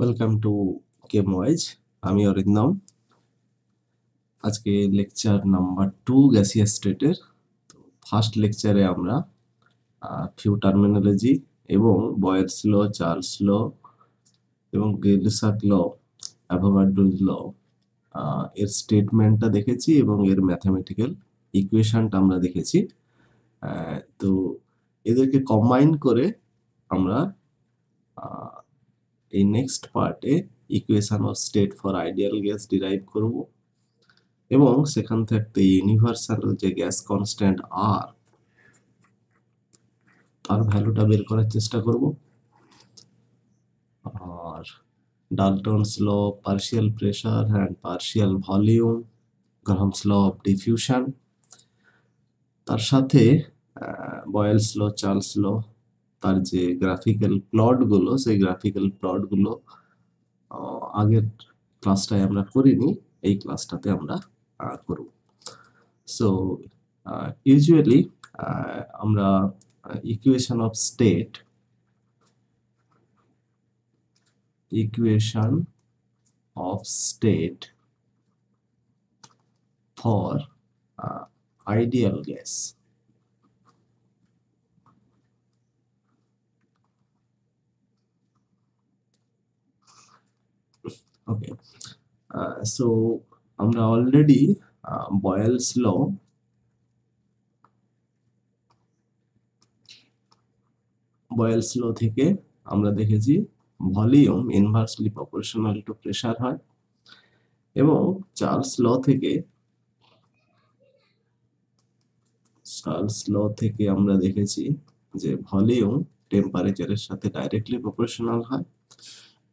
Welcome to কেমওয়াইজ। আমি অরিন্দম। আজকে lecture number 2 gaseous স্টেটের। ফার্স্ট লেকচারে আমরা ফিউ টার্মিনোলজি এবং বয়েলস ল, চার্লস ল এবং গেলুসাক ল, অ্যাভোগাড্রোস ল এর স্টেটমেন্টটা দেখেছি এবং এর ম্যাথমেটিক্যাল ইকুয়েশনটা আমরা দেখেছি। তো এদেরকে কম্বাইন করে আমরা এই নেক্সট পার্টে equation of state for ideal gas derive করব এবং সেখান থেকে ইউনিভার্সাল যে গ্যাস কনস্ট্যান্ট আর তার ভ্যালুটা বের করার চেষ্টা করব। আর Dalton's law, partial pressure and partial volume, Graham's law of diffusion, তার সাথে বয়েলস ল, চার্লস ল, তার যে গ্রাফিক্যাল প্লটগুলো, সেই গ্রাফিক্যাল প্লটগুলো আগের ক্লাসটায় আমরা করিনি, এই ক্লাসটাতে আমরা করব। সো ইউজুয়ালি আমরা equation of state for ideal gas. Okay, so আমরা অলরেডি বয়েলস ল থেকে আমরা দেখেছি volume inversely proportional two pressure হয়, এবং চার্লস ল থেকে আমরা দেখেছি যে ভলিউম টেম্পারেচারের সাথে ডাইরেক্টলি প্রপোর্শনাল হয়,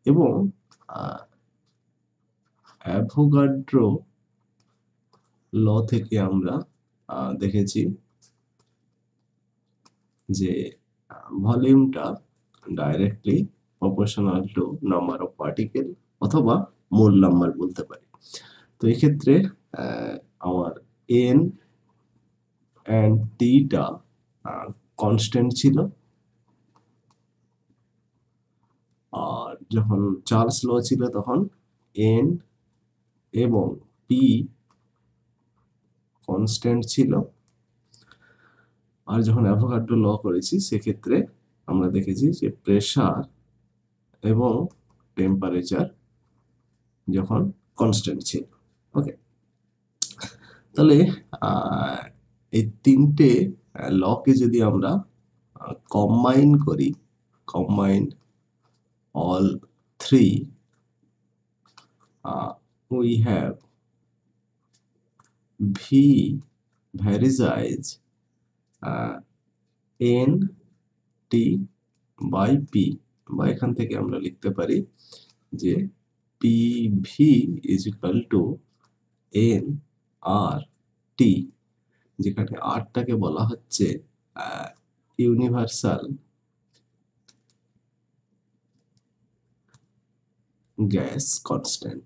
এবং অ্যাভোগাড্রো ল থেকে আমরা দেখেছি যে ভলিউমটা directly proportional to number of particle অথবা মোল নাম্বার বলতে পারি। তো এক্ষেত্রে আমার এন অ্যান্ড টিটা কনস্ট্যান্ট ছিল, আর যখন চার্লস ল ছিল তখন এন এবং পি কনস্ট্যান্ট ছিল, আর যখন অ্যাভোগাড্রো ল করেছি সেক্ষেত্রে আমরা দেখেছি যে প্রেসার এবং টেম্পারেচার যখন কনস্ট্যান্ট ছিল। ওকে, তাহলে এই তিনটে লকে যদি আমরা কম্বাইন করি, combine all three, we have V varies N T by P, বা এখান থেকে আমরা লিখতে পারি যে PV is equal to N R T, যেখানে R টাকে বলা হচ্ছে universal gas constant.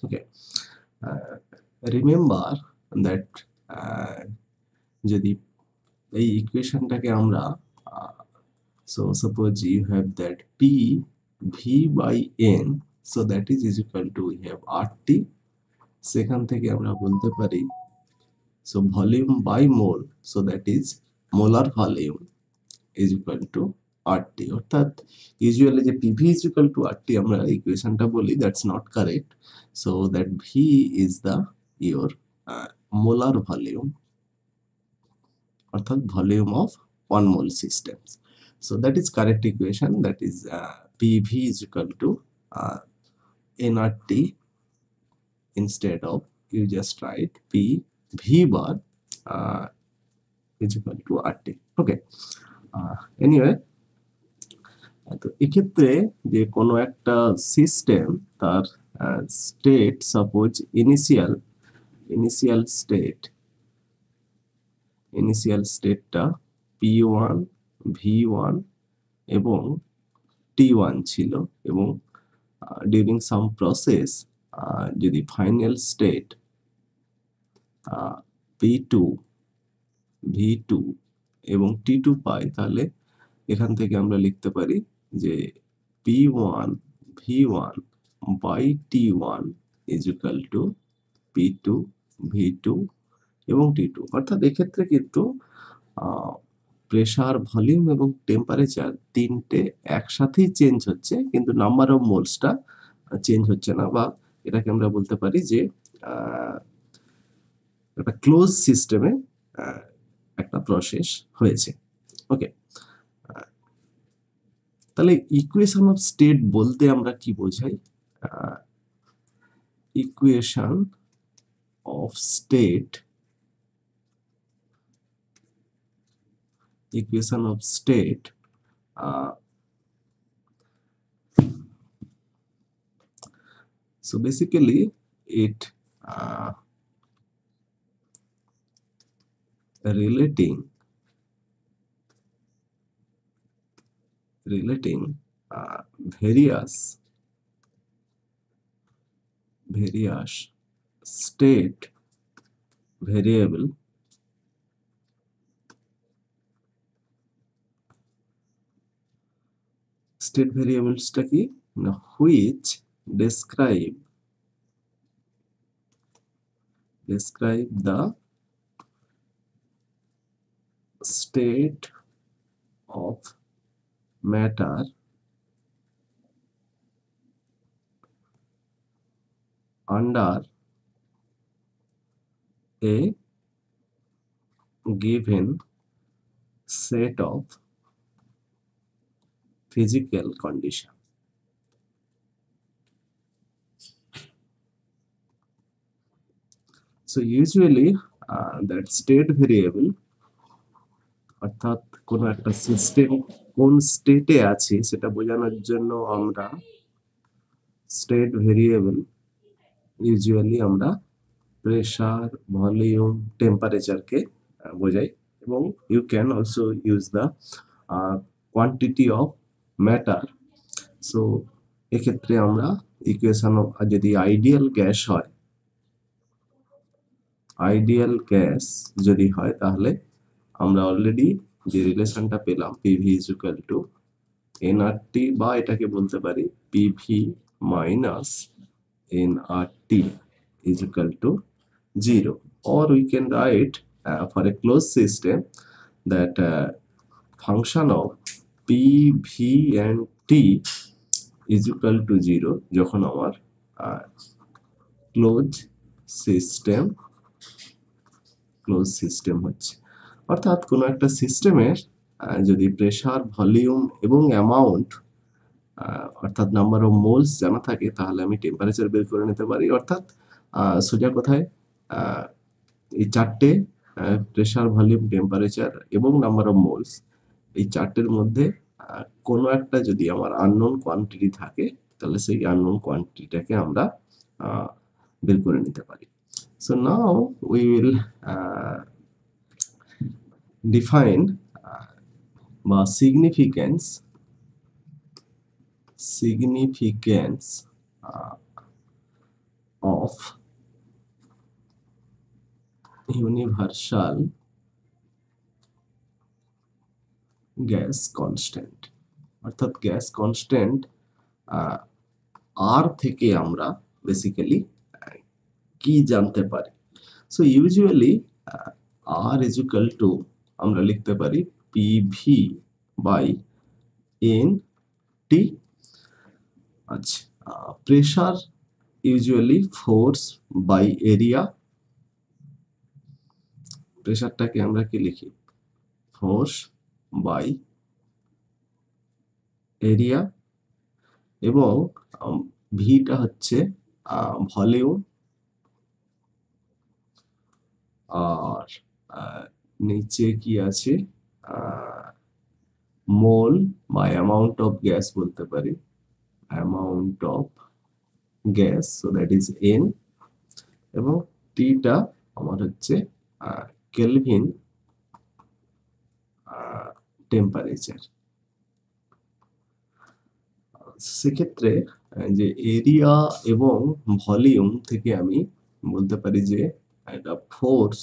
Okay, remember that যদি এই ইকুয়েশনটাকে আমরা so suppose you have that P V by N, so that is equal to we have RT, সেখান থেকে আমরা বলতে পারি so volume by mole, so that is molar volume is equal to RT, অর্থাৎ usually যে PV is equal to RT আমরা ইকুয়েশনটা বলি, that's not correct. So that V is the your molar volume, অর্থাৎ volume of 1 mole systems. So that is correct equation, that is PV is equal to nRT, instead of you just write PV bar is equal to RT. Okay, anyway, তো এক্ষেত্রে যে কোনো একটা system তার state, suppose initial স্টেটটা P1 V1 এবং T1 ছিল, এবং during সাম process যদি ফাইনাল স্টেট P2 V2 এবং T2 পাই, তাহলে এখান থেকে আমরা লিখতে পারি যে P1 V1 by T1 is equal to P2 V2 এবং T2। অর্থাৎ এক্ষেত্রে কিন্তু প্রেসার, ভলিউম এবং টেম্পারেচার তিনটে একসাথেই চেঞ্জ হচ্ছে, কিন্তু নাম্বার অফ মোলসটা চেঞ্জ হচ্ছে না, বা এটাকে আমরা বলতে পারি যে একটা ক্লোজ সিস্টেমে একটা প্রসেস হয়েছে। ওকে, তাহলে ইকুয়েশন অফ স্টেট বলতে আমরা কি বোঝাই? Equation of state, equation of state so basically it relating various state variable state variables টা কি, which describe the state of matter under a given set of physical condition। So usually that state variable অর্থাৎ কোন একটা system কোন স্টেটে আছে সেটা বোঝানোর জন্য আমরা স্টেট ভেরিয়েবল ইউজুয়ালি আমরা প্রেসার, ভলিউম, টেম্পারেচারকে বোঝাই, এবং you can also use the quantity of matter. So এক্ষেত্রে আমরা ইকুয়েশন, যদি আইডিয়াল গ্যাস হয়, যদি হয় তাহলে আমরা অলরেডি যে রিলেশনটা পেলাম PV is equal to nRT, বা এটাকে বলতে পারি PV minus nRT is equal two 0, or we can write for a closed system that function of PV and T is equal to 0 যখন আমার ক্লোজ সিস্টেম হচ্ছে। অর্থাৎ কোনো একটা সিস্টেমের যদি প্রেসার, ভলিউম এবং অ্যামাউন্ট অর্থাৎ নাম্বার অফ মোলস জানা থাকে, তাহলে আমি টেম্পারেচার বের করে নিতে পারি। অর্থাৎ সোজা কথায় এই চারটে প্রেসার, ভলিউম, টেম্পারেচার এবং নাম্বার অফ মোলস, এই চারটের মধ্যে কোনো একটা যদি আমার আননোন কোয়ান্টিটি থাকে, তাহলে সেই আননোন কোয়ান্টিটিটাকে আমরা বের করে নিতে পারি। So now we will define significance of universal gas constant। অর্থাৎ গ্যাস কনস্ট্যান্ট আর থেকে আমরা বেসিক্যালি কি জানতে পারি। So usually R is equal to আমরা লিখতে পারি পিভি বাই এন টি। আচ্ছা, pressure usually force by area, প্রেসারটাকে আমরা কি লিখি, ফোর্স বাই এরিয়া, এবং ভিটা হচ্ছে ভলিউম, আর নিচে কি আছে, মোল বা অ্যামাউন্ট অফ গ্যাস বলতে পারি, amount of gas, so that is an, এবং টিটা আমার হচ্ছে কেলভিন টেম্পারেচার। সেক্ষেত্রে যে এরিয়া এবং ভলিউম থেকে আমি বলতে পারি যে এটা force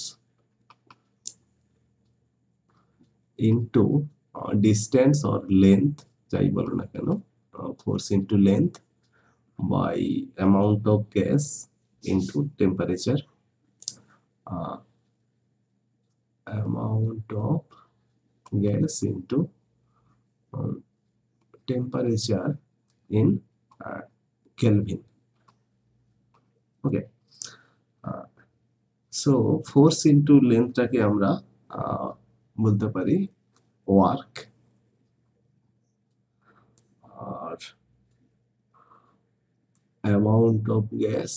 into distance or length, যাই বলো না কেন, force into length by amount of gas into temperature, amount of gas into temperature in Kelvin. Okay, so force into length টাকে আমরা বলতে পারি ওয়ার্ক, আর amount of gas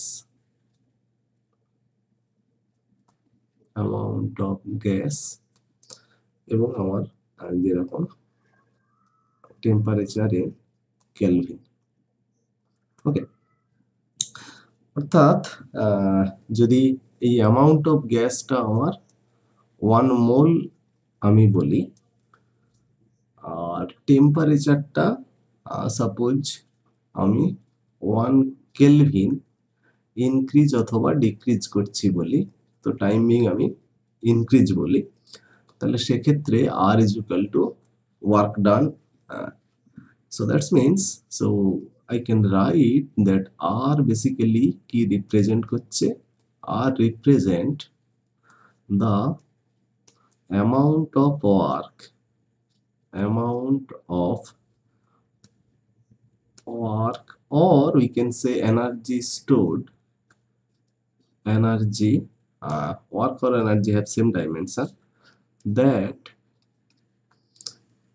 এবং আমার যেরকম টেম্পারেচার ইন কেলভিন। ওকে, অর্থাৎ যদি এই অ্যামাউন্ট অফ গ্যাসটা আমার 1 মোল আমি বলি, আর টেম্পারেচারটা সাপোজ আমি 1 কেলভিন ইনক্রিজ অথবা ডিক্রিজ করছি বলি, তো টাইমিং আমি ইনক্রিজ বলি, তাহলে সেক্ষেত্রে R is equal to work done. So that means, so I can write that R basically কি represent করছে, R represent the amount of work or we can say energy stored, work or energy have same dimension, that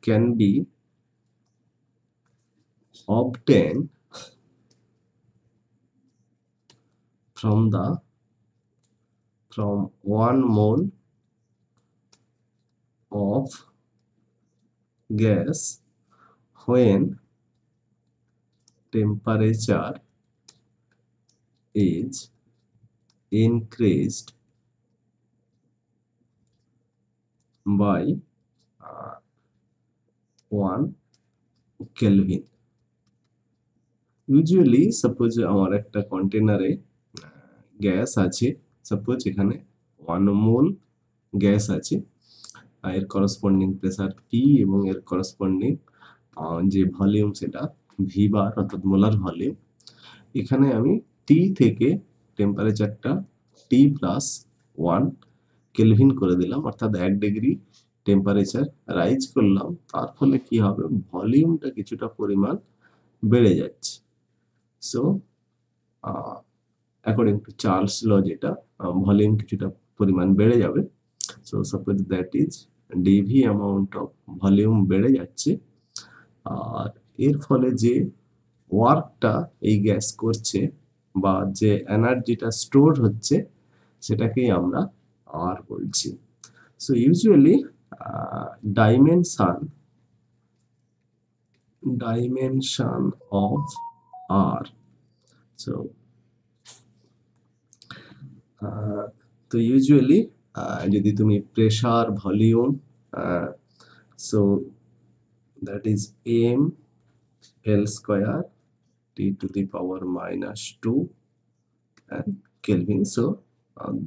can be obtained from 1 mole of gas when temperature is increased by 1 Kelvin. Usually suppose আমার একটা কন্টেনারে gas আছে, suppose এখানে 1 মোল gas আছে, এর corresponding pressure P এবং এর corresponding যে ভলিউম সেটা ভি বার অর্থাৎ মোলার ভলিউম। এখানে আমি টি থেকে টেম্পারেচারটা টি প্লাস 1 কেলভিন করে দিলাম, অর্থাৎ 1 ডিগ্রি টেম্পারেচার রাইজ করলাম, তার ফলে কি হবে, ভলিউমটা কিছুটা পরিমাণ বেড়ে যাচ্ছে। So according to Charles law, যেটা ভলিউম কিছুটা পরিমাণ বেড়ে যাবে। So suppose that is DV amount of volume বেড়ে যাচ্ছে, আর এর ফলে যে ওয়ার্কটা এই গ্যাস করছে বা যে এনার্জিটা স্টোর হচ্ছে সেটাকেই আমরা আর বলছি। So usually dimension of R. So তো ইউজুয়ালি যদি তুমি pressure volume, so that is m L square T to the power minus 2 and Kelvin. So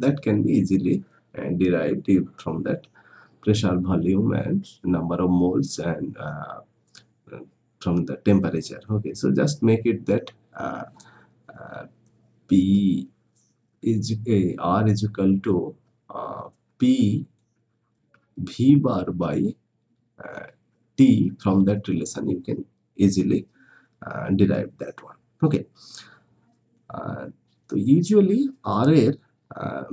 that can be easily derived from that pressure, volume and number of moles and from the temperature. Okay, so just make it that P is R is equal to P V bar by T. From that relation you can easily derive that one. Okay, তো usually R এর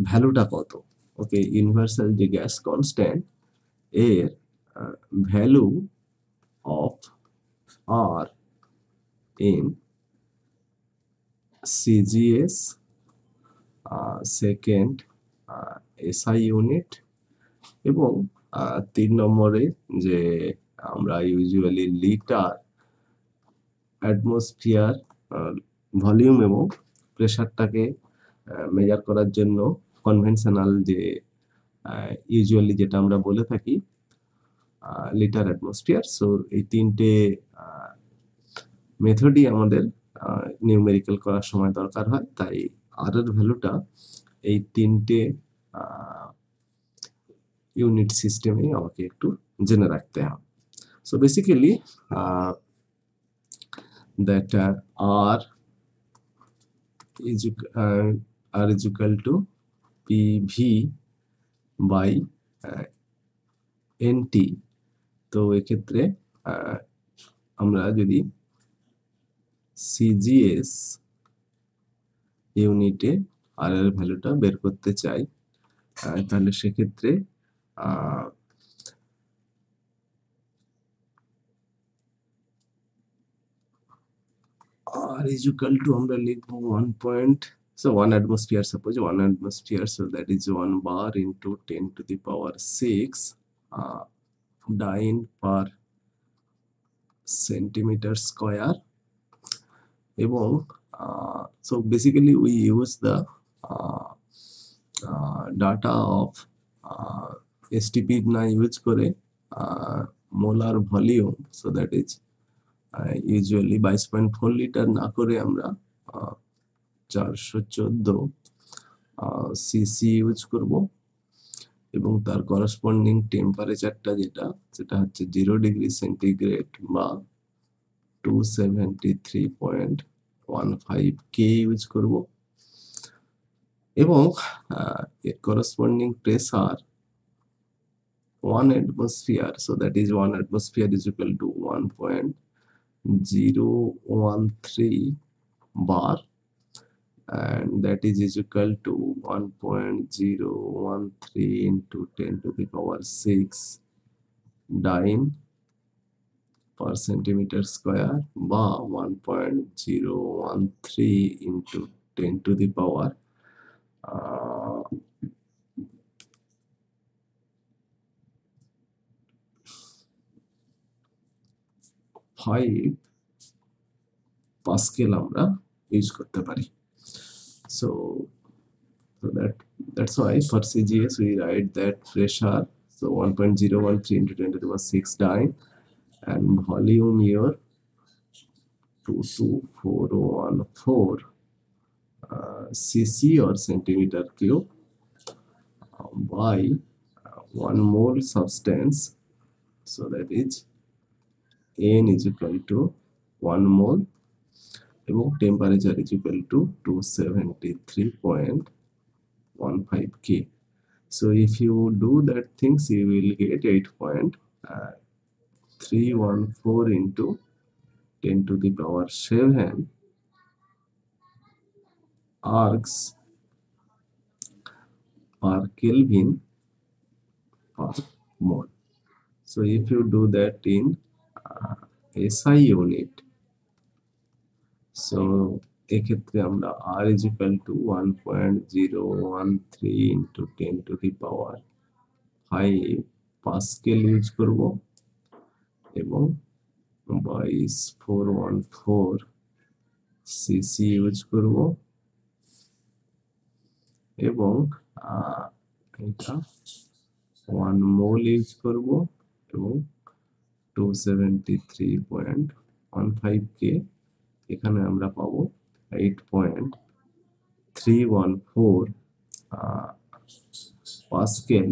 ভ্যালুটা কত? Okay, universal যে gas constant এর value of R in CGS second SI unit, এবং 3 নম্বরে যে আমরা ইউজুয়ালি লিটার অ্যাটমসফিয়ার ভলিউম এবং প্রেসারটাকে মেজার করার জন্য কনভেনশনাল যে ইউজুয়ালি যেটা আমরা বলে থাকি লিটার অ্যাটমসফিয়ার। সো এই 3টে মেথডই আমাদের নিউমেরিক্যাল করার সময় দরকার হয়, তাই আর এর ভ্যালুটা এই 3টে ইউনিট সিস্টেমে আমাকে একটু জেনে রাখতে হবে। So basically that R is equal to PV by NT। তো এক্ষেত্রে আমরা যদি সিজিএস ইউনিটে আর এর ভ্যালুটা বের করতে চাই, তাহলে সেক্ষেত্রে R is equal to আমরা লিখবো 1 atmosphere, suppose 1 atmosphere, so that is 1 bar into 10 to the power 6 dyne per centimeter square। এবং so basically we use the data of STP না ইউজ করে molar volume, so that is usually 22.4 litre না করে আমরা 414 CC use করব, এবং তার corresponding টেম্পারেচারটা যেটা হচ্ছে 0 ডিগ্রি সেন্টিগ্রেড বা 273.15 কে ইউজ করব, এবং corresponding pressure 1 atmosphere, so that is 1 atmosphere is equal to 1.013 bar, and that is equal to 1.013 into 10 to the power 6 dyne per centimeter square বা 1.013 into 10 to the power 5 pascal আমরা use করতে পারি। So that's why for CGS we write that pressure, so 1.013 into 10 to the power 6 dyne, and volume here 22414 cc or centimeter cube by 1 mole substance, so that is N is equal to 1 mole, এবং temperature is equal to 273.15 K. So if you do that things, you will get 8.314 into 10 to the power 7 arcs per Kelvin per mole. So if you do that in SI unit, so এক্ষেত্রে আমরা R is equal to 1.013 into 10 to the power 5 pascal use করব, এবং 22414 CC use করব, এবং এটা 1 মোল use করব, এবং 273.15 কে এখানে আমরা পাবো 8.314 পাস্কেল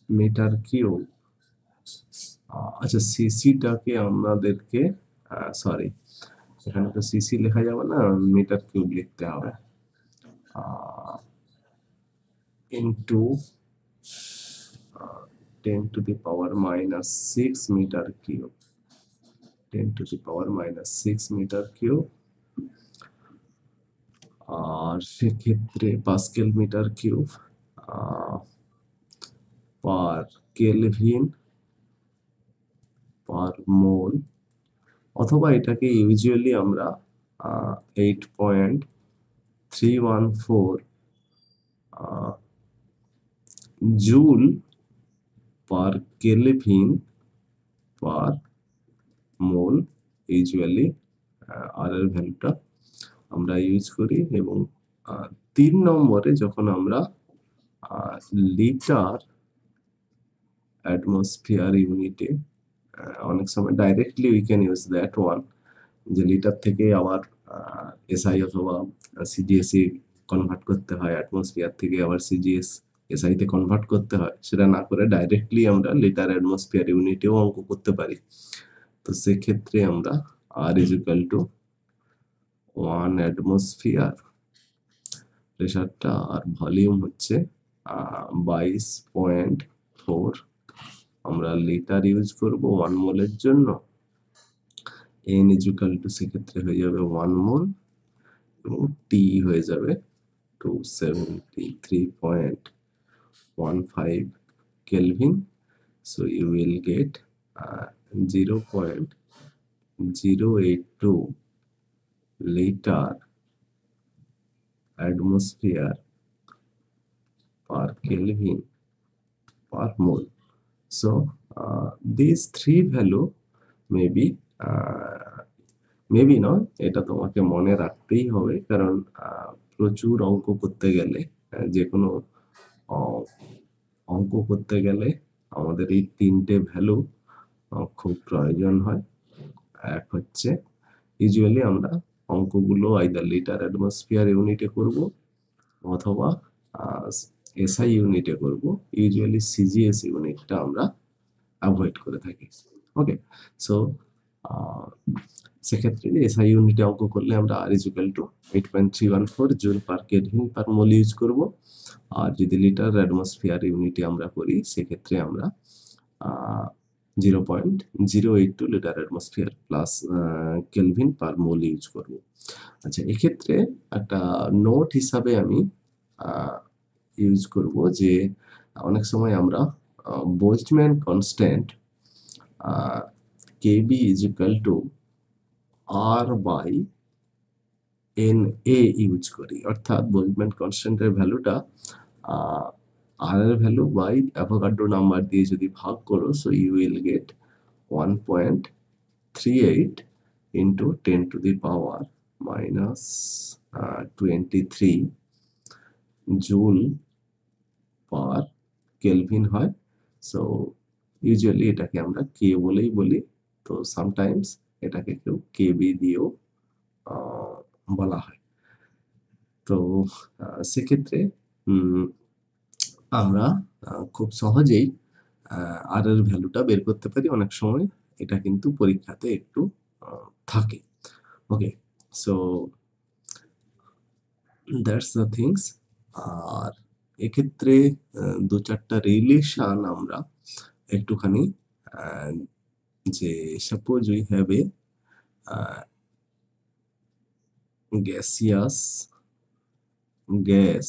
মিটার কিউব। আচ্ছা, সিসিটাকে আমাদেরকে সরি, এখানে তো সিসি লেখা যাবে না, মিটার কিউব লিখতে হবে, into 10 to the power minus 6 meter cube, 10 to the power minus 6 meter cube, আর সেক্ষেত্রে pascal metre cube per kelvin per mole, অথবা এটাকে ইউজুয়ালি আমরা 8.314 joule per kelvin per mole usually R এর ভ্যালুটা আমরা ইউজ করি। এবং 3 নম্বরে যখন আমরা লিটার অ্যাটমসফিয়ার ইউনিটে, অনেক সময় directly we can use that one, যে লিটার থেকে আবার এসআই অথবা সিজিএসি কনভার্ট করতে হয়, অ্যাটমসফিয়ার থেকে আবার সিজিএস এসআই তে কনভার্ট করতে হয়, সেটা না করে ডাইরেক্টলি আমরা লিটার অ্যাটমসফিয়ার ইউনিটেও অঙ্ক করতে পারি। তো সেক্ষেত্রে আমরা R is equal to 1 atmosphere প্রেসারটা আর ভলিউম হচ্ছে 22.4, আমরা লিটার ইউজ করব 1 মোলের জন্য। এন ইজ ইকুয়াল টু সেক্ষেত্রে হয়ে যাবে 1 মোল এবং টি হয়ে যাবে 273.15 Kelvin. So you will get 0.082 liter atmosphere per Kelvin per mole. So these three value maybe maybe নয়, এটা তোমাকে মনে রাখতেই হবে, কারণ প্রচুর অঙ্ক করতে গেলে যে কোনো অঙ্ক করতে গেলে আমাদের এই তিনটে ভ্যালু খুব প্রয়োজন হয়। এক হচ্ছে ইউজুয়ালি আমরা অঙ্কগুলো আইদার লিটার অ্যাটমসফিয়ার ইউনিটে করব অথবা এসআই ইউনিটে করব। ইউজুয়ালি সিজিএস ইউনিটটা আমরা অ্যাভয়েড করে থাকি। ওকে, সো সেক্ষেত্রে এসআই ইউনিটে অঙ্ক করলে আমরা R is equal to 8.314 joule per kelvin per mole use করব। আর যদি লিটার অ্যাটমসফিয়ার ইউনিটে আমরা করি সেক্ষেত্রে আমরা 0.082 litre atmosphere plus kelvin per mole use করব। আচ্ছা, এক্ষেত্রে একটা নোট হিসাবে আমি ইউজ করব যে অনেক সময় আমরা Boltzmann constant KB is equal to R by NA use করি, অর্থাৎ বোল্টজম্যান কনস্ট্যান্টের ভ্যালুটা আর এর ভ্যালু বাই অ্যাভোগাড্রো নাম্বার দিয়ে যদি ভাগ করো, so you will get 1.38 into 10 to the power minus 23 joule per kelvin হয়। সো ইউজুয়ালি এটাকে আমরা কে বলেই বলি, তো সামটাইমস এটাকে কেউ কেবি দিয়েও বলা হয়। তো সেক্ষেত্রে আমরা খুব সহজেই আর এর ভ্যালুটা বের করতে পারি। অনেক সময় এটা কিন্তু পরীক্ষাতে একটু থাকে। ওকে, সো দ্যাটস দ্য থিংস। আর এক্ষেত্রে দু চারটা রিলেশন আমরা একটুখানি যে suppose we have a gaseous gas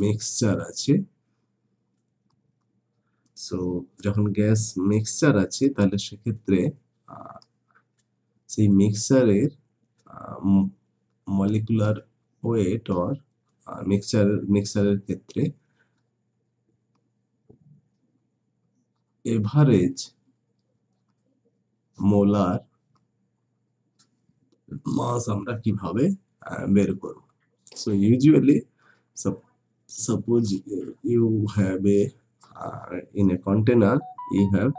mixture আছে। সো যখন গ্যাস মিক্সচার আছে তাহলে সেক্ষেত্রে সেই মিক্সচারের মলিকুলার ওয়েট অর মিক্সচারের ক্ষেত্রে এভারেজ মোলার মাস আমরা কিভাবে বের করব। So usually suppose you have a in a container you have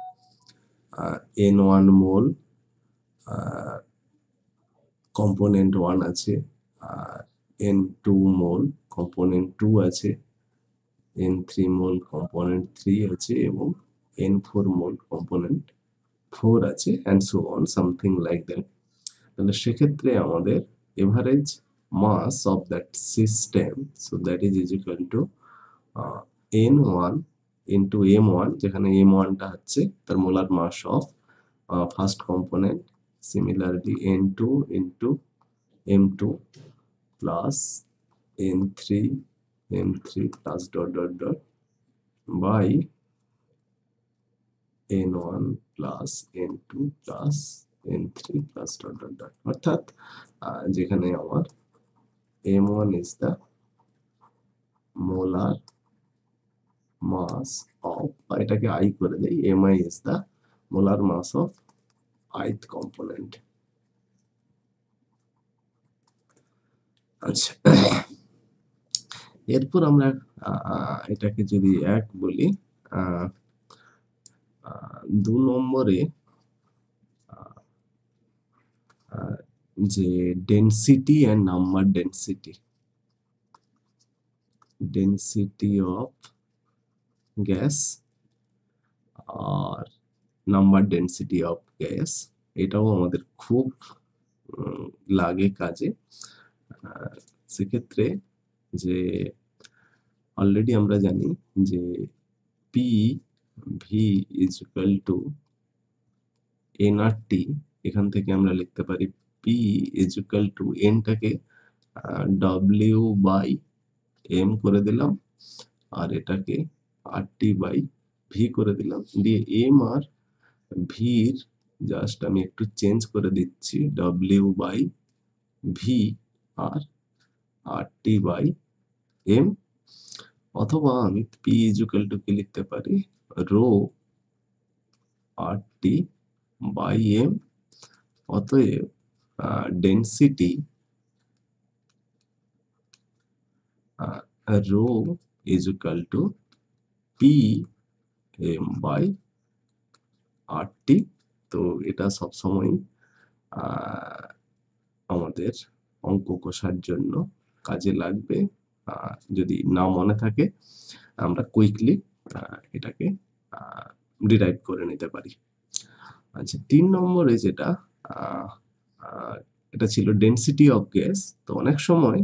n1 mole component 1 আছে, n2 mole component 2 আছে, n3 mole component 3 আছে এবং n4 mole component 4 আছে, and so on something like that. তাহলে সেক্ষেত্রে আমাদের average mass of that system, so that is equal to n1 into m1, যেখানে m1টা হচ্ছে তার molar mass of first component, similarly n2 into m2 plus n3 plus dot dot dot by n1 plus n2 plus n3 plus dot dot dot, অর্থাৎ যেখানে আমার m1 is the molar mass of, এটাকে I করে দেই, mi is the molar mass of ith component. আচ্ছা, এরপর আমরা এটাকে যদি এক বলি, 2 নম্বরে যে density and number density, density of gas আর নাম্বার ডেন্সিটি অফ গ্যাস, এটাও আমাদের খুব লাগে কাজে। সেক্ষেত্রে যে অলরেডি আমরা জানি যে P V is equal to NRT, এখান থেকে আমরা লিখতে পারি পি ইজ ইকুয়াল টু এনটাকে ডব্লিউ বাই এম করে দিলাম, আর এটাকে আরটি বাই ভি করে দিলাম, দিয়ে এম আর ভির জাস্ট আমি একটু চেঞ্জ করে দিচ্ছি ডব্লিউ বাই ভি আর আরটি বাই এম, অথবা আমি পি ইজ ইকুয়াল টু কি লিখতে পারি রো আরটি বাই এম, অতএব density rho is equal to P M by RT. তো এটা সবসময় আমাদের অঙ্ক কষার জন্য কাজে লাগবে। যদি না মনে থাকে আমরা কুইকলি এটাকে ডিরাইভ করে নিতে পারি। আচ্ছা, 3 নম্বরে যেটা এটা ছিল ডেন্সিটি অফ গ্যাস। তো অনেক সময়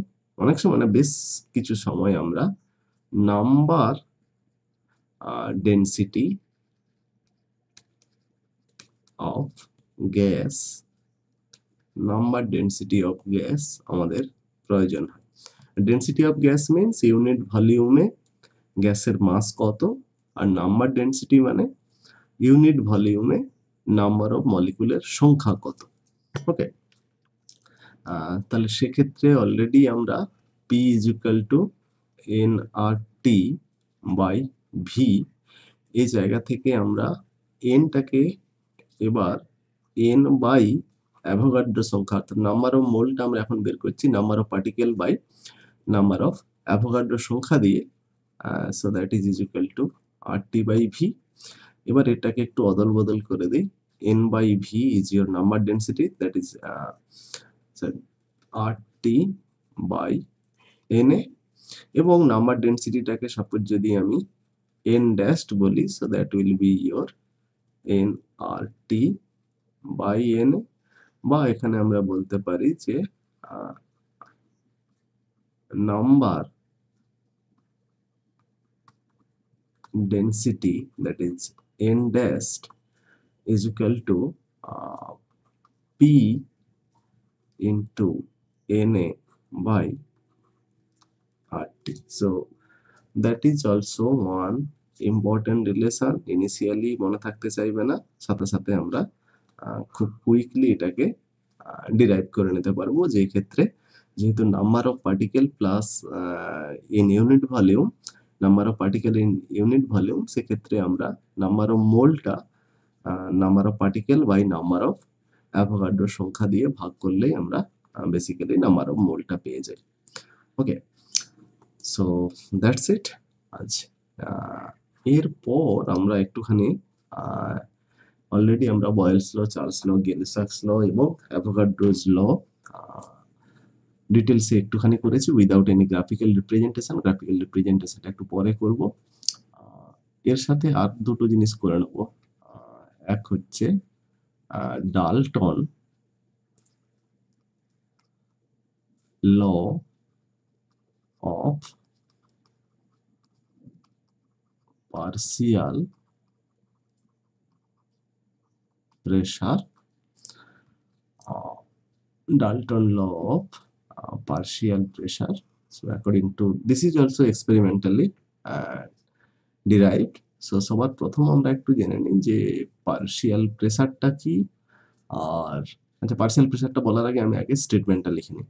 না, বেশ কিছু সময় আমরা নাম্বার ডেন্সিটি অফ গ্যাস আমাদের প্রয়োজন হয়। Density of gas means unit ভলিউমে গ্যাসের মাস কত, আর নাম্বার ডেন্সিটি মানে ইউনিট ভলিউমে নাম্বার অফ মলিকুলের সংখ্যা কত। ওকে, তাহলে সেক্ষেত্রে অলরেডি আমরা P is equal to N R T by V, এই জায়গা থেকে আমরা এনটাকে এবার এন বাই অ্যাভোগাড্রো সংখ্যা, অর্থাৎ নাম্বার অফ মোলটা আমরা এখন বের করছি number of particle by number of Avogadro সংখ্যা দিয়ে, so that is equal to R T by V. এবার এটাকে একটু অদল বদল করে দিই, N by V is your number density, that is R T by N A, এবং নাম্বার ডেন্সিটিটাকে সাপোজ যদি আমি এন ড্যাশড বলি, so that will be your N R T by N A, বা এখানে আমরা বলতে পারি যে number density that is n dashed is equal to p into na by rt. So that is also one important relation. Initially মনে থাকতে চাইবে না, সাথে সাথে আমরা খুব কুইকলি এটাকে ডিরাইভ করে নিতে পারবো, যে ক্ষেত্রে যেহেতু number of particle plus in unit volume, number of particle in unit volume, সেক্ষেত্রে আমরা নাম্বার অফ মোলটা number of particle by number of Avogadro সংখ্যা দিয়ে ভাগ করলেই আমরা বেসিক্যালি নাম্বার অফ মোলটা পেয়ে যাই। ওকে, সো দ্যাটস ইট। আচ্ছা, এরপর আমরা একটুখানি অলরেডি আমরা বয়েলস ল, চার্লস ল, গেলসাক্স ল এবং অ্যাভোগাড্রোস ল ডিটেলসে একটুখানি করেছি without any graphical representation. Graphical রিপ্রেজেন্টেশনটা একটু পরে করব। এর সাথে আর দুটো জিনিস করে নেব। এক হচ্ছে Dalton law of partial pressure, Dalton law of partial pressure. So according to this is also experimentally derived. So সবার প্রথম আমরা একটু জেনে নিই যে পার্শিয়াল প্রেসারটা কি। আর আচ্ছা, পার্শিয়াল প্রেসারটা বলার আগে আমি আগে স্টেটমেন্টটা লিখে নিই।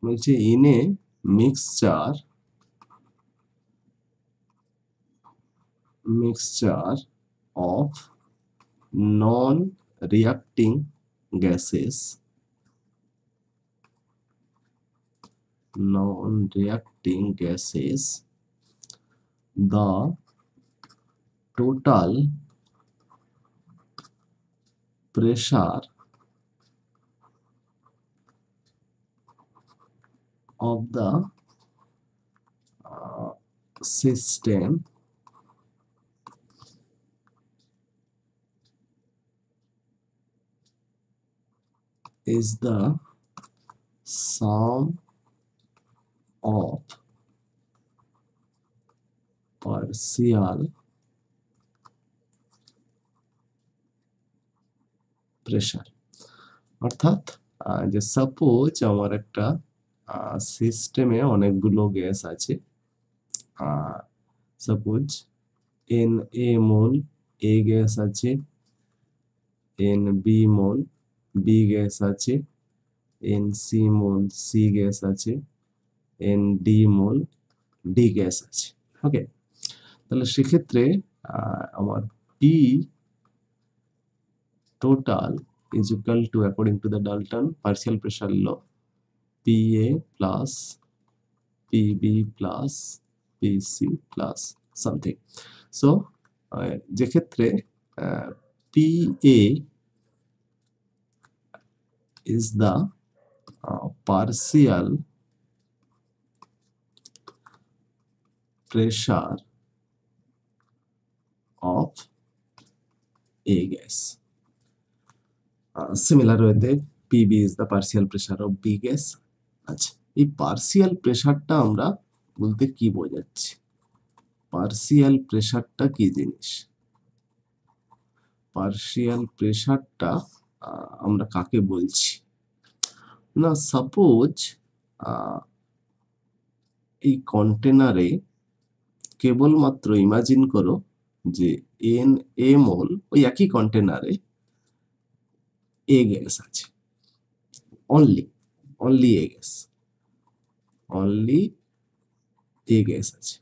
বলছে in a mixture of non-reacting gases, the total pressure of the system is the sum of partial pressure। অর্থাৎ যে সাপোজ আমার একটা সিস্টেমে অনেকগুলো গ্যাস আছে, suppose N A mole A gas আছে, N B mole B gas আছে, N C mole C gas আছে, N D mole D gas আছে। ওকে, তাহলে সেক্ষেত্রে আমার P total is equal to, according to the Dalton partial pressure law, PA plus PB plus PC plus something. So যে ক্ষেত্রে PA is the partial pressure of A gas. Similar way, PB is the partial pressure of B gas. আচ্ছা, এই partial প্রেসারটা আমরা বলতে কি বোঝাচ্ছি? Partial প্রেসারটা কি জিনিস? পার্সিয়াল প্রেসারটা আমরা কাকে বলছি? না, সাপোজ এই কন্টেনারে কেবলমাত্র ইমাজিন করো যে এন এ মোল ওই একই কন্টেনারে এ গ্যাস আছে, only A gas, only A gas আছে।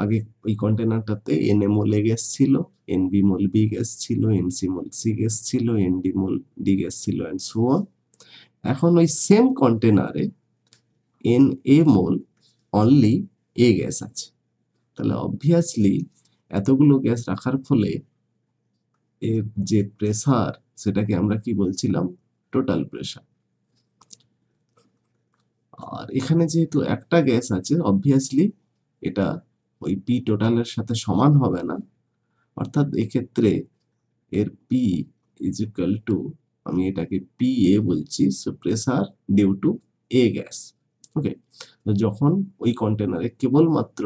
আগে ওই কন্টেনারটাতে N A mole A gas ছিল, N B mole B gas ছিল, N C mole C gas ছিল, N D mole D gas ছিল, এন্ড সো অন। এখন ওই সেম কন্টেনারে N A mole only A gas আছে। তাহলে অবভিয়াসলি এতগুলো গ্যাস রাখার ফলে এর যে প্রেসার সেটাকে আমরা কি বলছিলাম? Total pressure. আর এখানে যেহেতু একটা গ্যাস আছে, অবভিয়াসলি এটা ওই পি টোটালের সাথে সমান হবে না, অর্থাৎ এক্ষেত্রে এর পি ইজ ইকুয়াল টু, আমি এটাকে পি এ বলছি, so pressure due to A gas. Okay, যখন ওই কন্টেনারে কেবলমাত্র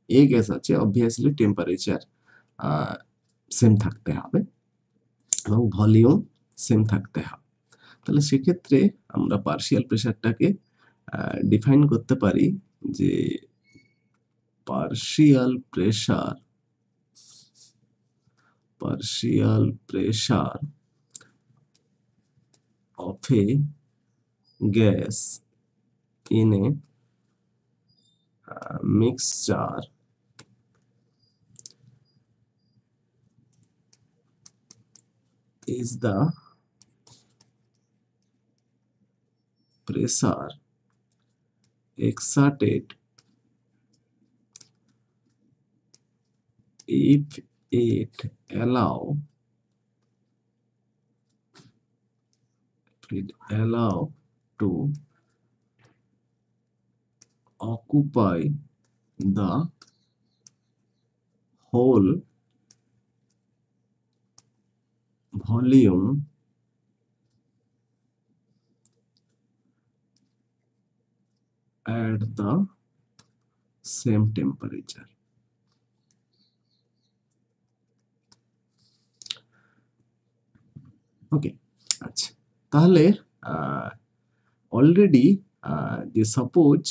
এ গ্যাস আছে, অবভিয়াসলি টেম্পারেচার সেম থাকতে হবে এবং ভলিউম সেম থাকতে হবে। তাহলে সেক্ষেত্রে আমরা পার্শিয়াল প্রেসারটাকে ডিফাইন করতে পারি যে partial pressure of a gas in a mixture is the pressure exerted if it allow to occupy the whole volume at the same temperature. ওকে, আচ্ছা, তাহলে অলরেডি যে সাপোজ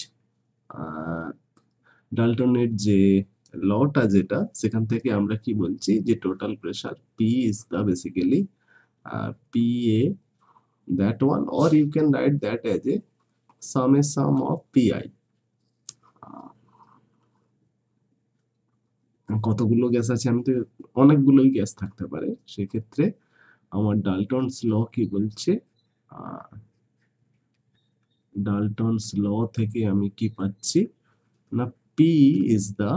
ডাল্টনের যে লটা যেটা, সেখান থেকে আমরা কি বলছি যে total pressure P is the basically P A, that one, or you can write that as a summation of pi। কতগুলো গ্যাস আছে, আমি তো অনেকগুলোই গ্যাস থাকতে পারে, সেক্ষেত্রে আমার ডাল্টনস ল কি বলছে? ডাল্টনস ল থেকে আমি কি পাচ্ছি না, P is the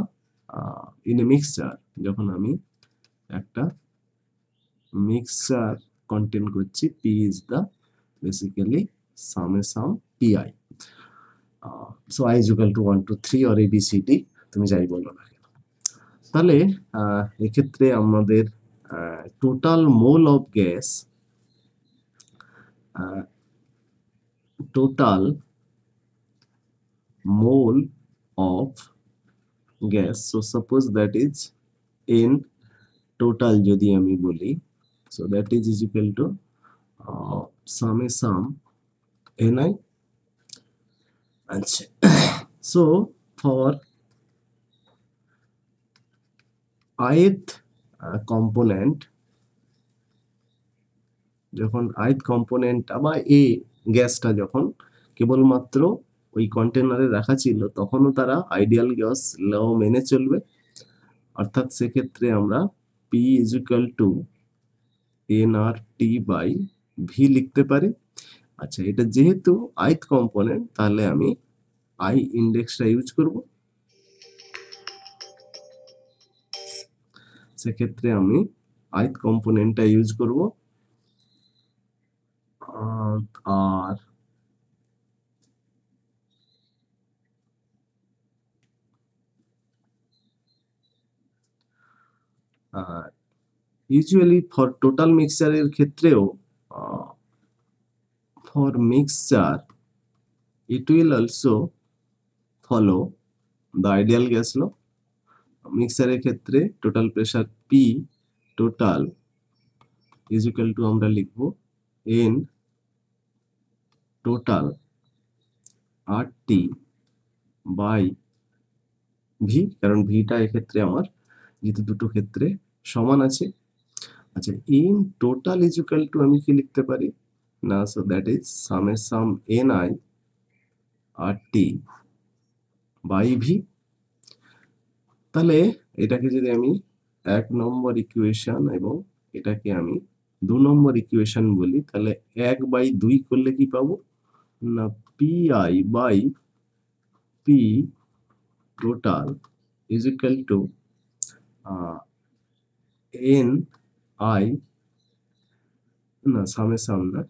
in a mixture, যখন আমি একটা মিক্সচার কন্টেন্ট করছি, P is the basically summation PI. So i is equal to 1 2 3 or ABCD, তুমি যাই বলো না কেন। তাহলে এক্ষেত্রে আমাদের total mole of gas, total mole of gas, so suppose that is n total যদি আমি বলি, so that is equal two summation ni। আচ্ছা, সো ফর ith কম্পোনেন্ট, যখন ith কম্পোনেন্ট বা এ গ্যাসটা যখন কেবলমাত্র ওই কন্টেনারে রাখা ছিল, তখনও তারা আইডিয়াল গ্যাস ল মেনে চলবে। অর্থাৎ সেক্ষেত্রে আমরা P is equal two nRT/v লিখতে পারি। আচ্ছা, এটা যেহেতু ith কম্পোনেন্ট, তাহলে আমি আই ইন্ডেক্সটা ইউজ করব। সেক্ষেত্রে আমি ith কম্পোনেন্টটা ইউজ করব। আর ইউজুয়ালি ফর টোটাল মিক্সচারের ক্ষেত্রেও for mixture it will also follow the ideal gas law। মিক্সারের ক্ষেত্রে total pressure P total is equal to আমরা লিখব এন টোটাল RT/V, কারণ ভিটা এক্ষেত্রে আমার যেহেতু দুটো ক্ষেত্রে সমান আছে। আচ্ছা, N total is equal two আমি কি লিখতে পারি না, so that is summation ni RT/V। তাহলে এটাকে যদি আমি 1 নম্বর ইকুয়েশন এবং এটাকে আমি 2 নম্বর ইকুয়েশন বলি, তাহলে 1/2 করলে কি পাবো না, PI/P total is equal two NI, না সামেশন না,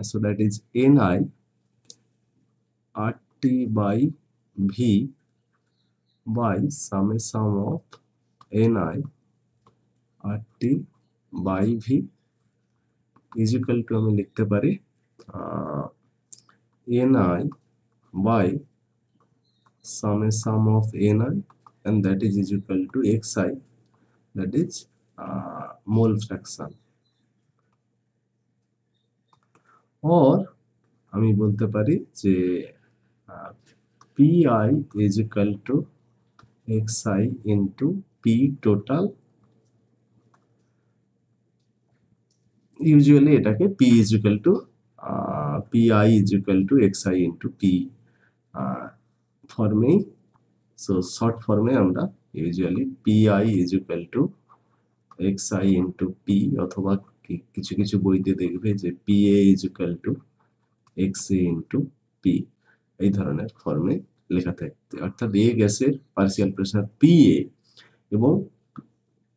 so that is NI RT/V by summation of NI RT/V is equal to আমি লিখতে পারি NI by summation of NI, and that is equal to XI, that is mole fraction। or আমি বলতে পারি যে PI is equal to XI into P total, usually এটাকে P is equal to PI is equal to XI into P ফর্মে, so short ফর্মে আমরা usually PI is equal to XI into P, অথবা কিছু কিছু বইতে দেখবে যে PA is equal to XA into P, এই ধরনের ফর্মে লেখা থাকতে। অর্থাৎ এ গ্যাসের পার্শিয়াল প্রেসার PA এবং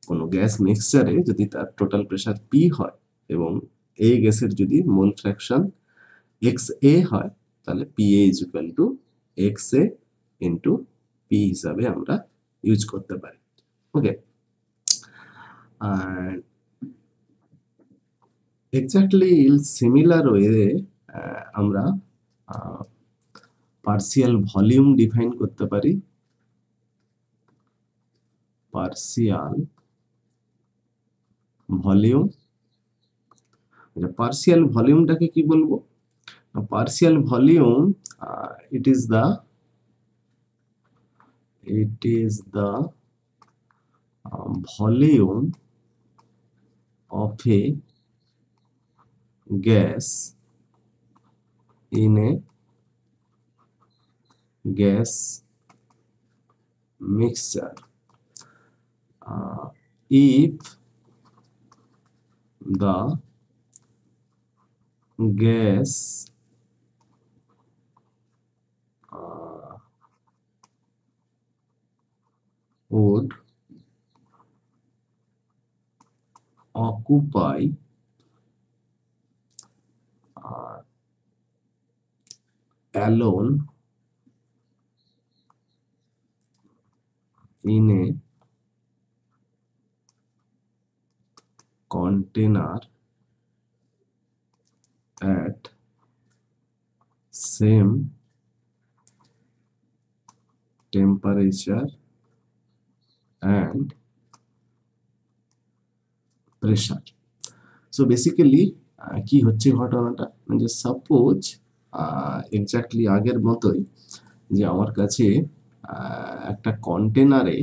কোনো গ্যাস মিক্সচারে যদি তার টোটাল প্রেসার P হয় এবং এ গ্যাসের যদি মোল ফ্র্যাকশন XA হয়, তাহলে PA is equal to XA into P হিসাবে আমরা ইউজ করতে পারি। ওকে, and exactly similar way আমরা পার্শিয়াল ভলিউম ডিফাইন করতে পারি। পার্শিয়াল ভলিউম, পার্শিয়াল ভলিউমটাকে কি বলবো, partial volume it is the volume of a gas in a gas mixture if the gas would occupy alone in a container at same temperature and pressure. So basically কি হচ্ছে ঘটনাটা, যে suppose exactly আগের মতোই, যে আমার কাছে একটা কন্টেনারে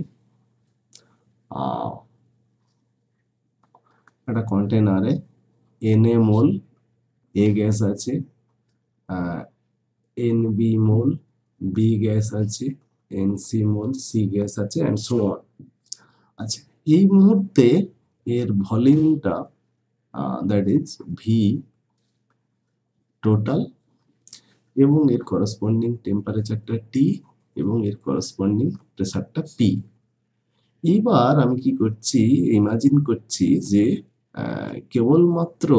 Na মোল এ গ্যাস আছে, Nb মোল বি গ্যাস আছে, Nc মোল সি গ্যাস আছে, এন্ড সো অন। আচ্ছা, এই মুহূর্তে এর ভলিউমটা দ্যাট ইজ ভি টোটাল, এবং এর করসপন্ডিং টেম্পারেচারটা টি, এবং এর করসপন্ডিং প্রেসারটা পি। এইবার আমি কি করছি, ইমাজিন করছি যে কেবলমাত্র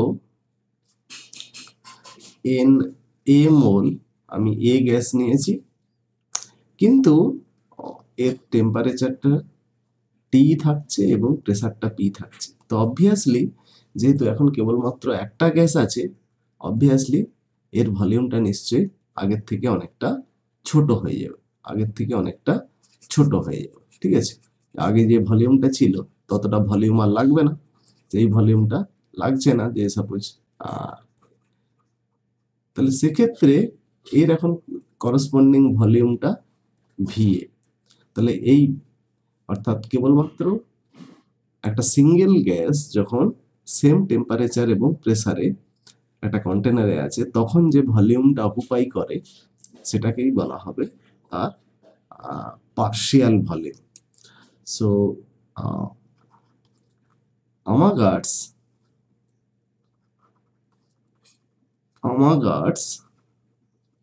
এন এ মোল আমি এ গ্যাস নিয়েছি, কিন্তু এর টেম্পারেচারটা টি থাকছে এবং প্রেসারটা পি থাকছে। তো অবভিয়াসলি যেহেতু এখন কেবলমাত্র একটা গ্যাস আছে, অবভিয়াসলি এর ভলিউমটা নিশ্চয়ই আগের থেকে অনেকটা ছোট হয়ে যাবে, ঠিক আছে। আগে যে ভলিউমটা ছিল ততটা ভলিউম আর লাগবে না, এই ভলিউমটা লাগছে না, যে সাপোজ তাহলে সেক্ষেত্রে এর এখন করসপন্ডিং ভলিউমটা ভিএ। তাহলে এই অর্থাৎ কেবলমাত্র একটা সিঙ্গেল গ্যাস যখন সেম টেম্পারেচার এবং প্রেসারে একটা কন্টেনারে আছে, তখন যে ভলিউমটা অকুপাই করে সেটাকেই বলা হবে তার partial volume. So Amagat's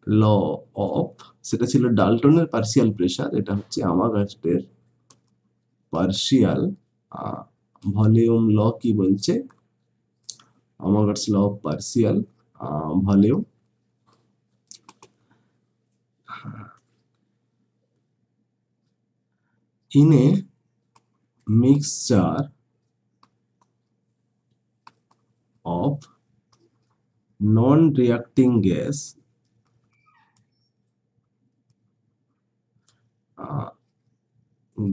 law of, সেটা ছিল ডাল্টনের পার্শিয়াল প্রেসার, এটা হচ্ছে আমাগার্টের পার্শিয়াল ভলিউম ল। কি বলছে, Amagat's law of partial volume. In a mixture of non-reacting gas,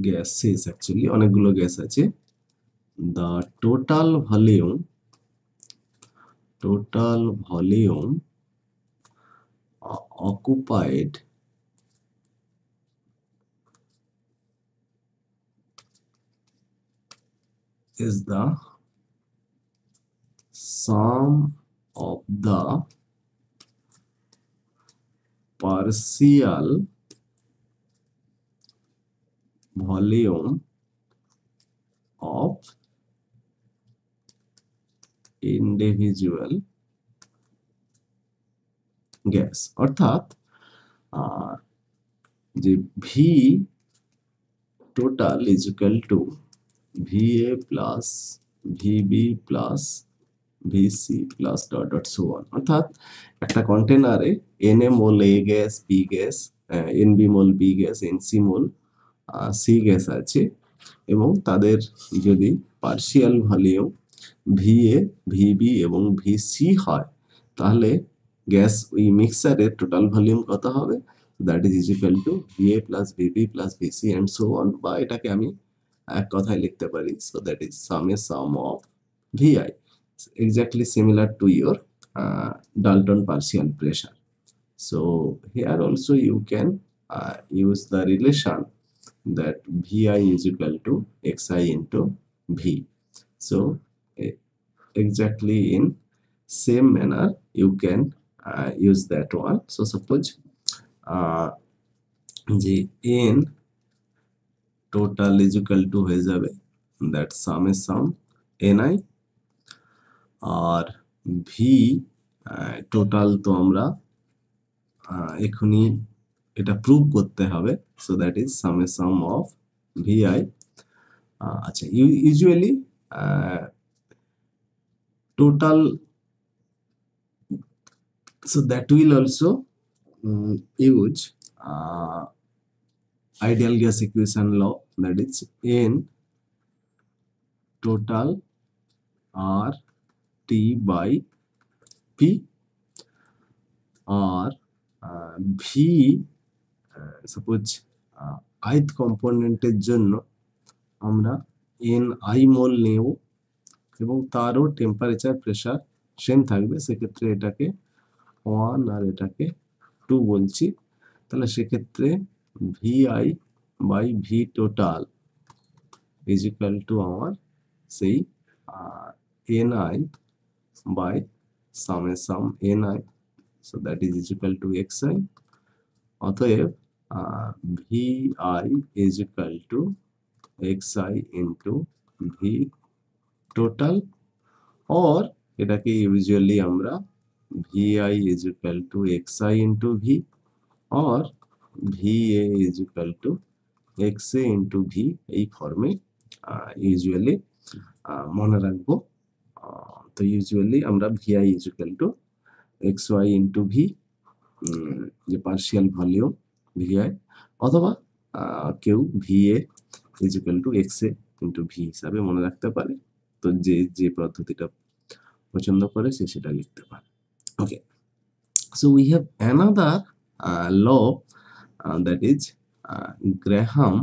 gases actually অনেকগুলো গ্যাস আছে, the total volume occupied is the sum of the partial volume of individual gas। অর্থাৎ যে V total is equal to VA plus VB plus VC plus dot dot so on. অর্থাৎ একটা কন্টেনারে NA mole A gas, B gas, NB mole B gas, NC mole C gas আছে, এবং তাদের যদি partial volume VA, VB এবং VC হয়, তাহলে গ্যাস ওই মিক্সারের টোটাল ভলিউম কত হবে, that is equal to VA plus VB plus VC and so on. বা এটাকে আমি এক কথায় লিখতে পারি, so that is sum of VI, exactly similar to your Dalton partial pressure. So here also you can use the relation that VI is equal to XI into V. So exactly in same manner you can use that one. So suppose যে n total is equal to হয়ে যাবে that sum ni, আর V total তো আমরা এখনই এটা prove করতে হবে, so that is sum of V I. আচ্ছা, usually total, so that will also use ideal gas equation law that is n total r t by p, or v suppose ith কম্পোনেন্টের জন্য আমরা n i মোল নেব এবং তারও temperature pressure same থাকবে, সেক্ষেত্রে এটাকে 1 আর এটাকে 2 বলছি। তাহলে সেক্ষেত্রে vi by V total is equal to আমার সেই ni by summation ni, so that is equal to xi। অতএব vi is equal to xi into v total, or এটাকে ইউজুয়ালি আমরা vi is equal to xi into v, or va is equal to xa into v, এই ফর্মে usually মনে রাখবো। তো usually আমরা vi is equal to xy into v, যে partial volume vi, অথবা কেউ va is equal to xa into v হিসাবে মনে রাখতে পারে। তো যে যে পদ্ধতিটা পছন্দ করে সে সেটা লিখতে পারে। Okay, so we have another law that is Graham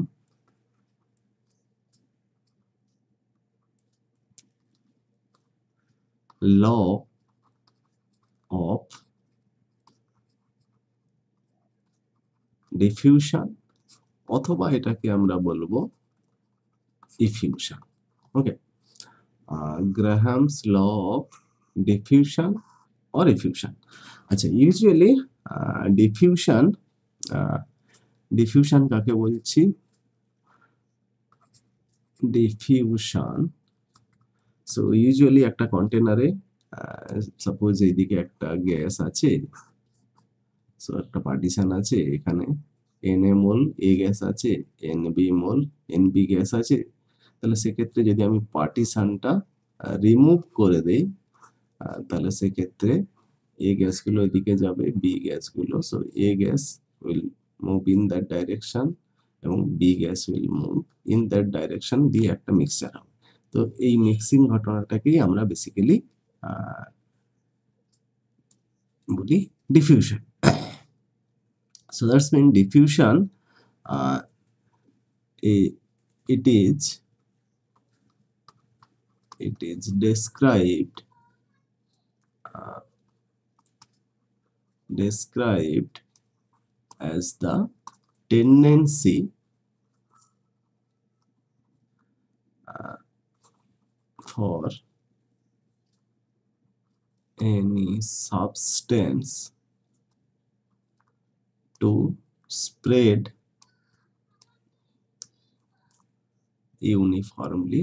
law of diffusion, অথবা এটাকে আমরা বলবো effusion. Okay, Graham's law of diffusion or effusion. আচ্ছা, ইউজুয়ালি ডিফিউশন, ডিফিউশন কাকে বলছি? ডিফিউশন, সো ইউজুয়ালি একটা কন্টেনারে সাপোজ এইদিকে একটা গ্যাস আছে, সো একটা পার্টিশন আছে, এখানে Na মোল এ গ্যাস আছে, Nb মোল Nb গ্যাস আছে। তাহলে সেক্ষেত্রে যদি আমি পার্টিশনটা রিমুভ করে দেই, তাহলে সেক্ষেত্রে এ গ্যাসগুলো এদিকে যাবে, বি গ্যাসগুলো, so A gas will move in that direction এবং B gas will move in that direction, দিয়ে একটা মিক্সচার হবে। তো এই মিক্সিং ঘটনাটাকেই আমরা বেসিক্যালি বলি diffusion. So that's mean diffusion, it is described as the tendency for any substance to spread uniformly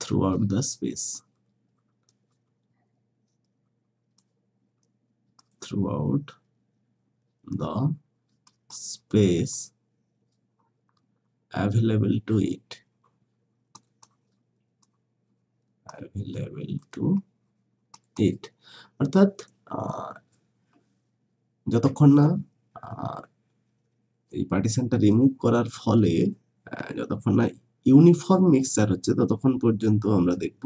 throughout the space, available to it, অর্থাৎ যতক্ষণ না এই পার্টিশনটা রিমুভ করার ফলে যতক্ষণ না ইউনিফর্ম মিক্সচার হচ্ছে, ততক্ষণ পর্যন্ত আমরা দেখব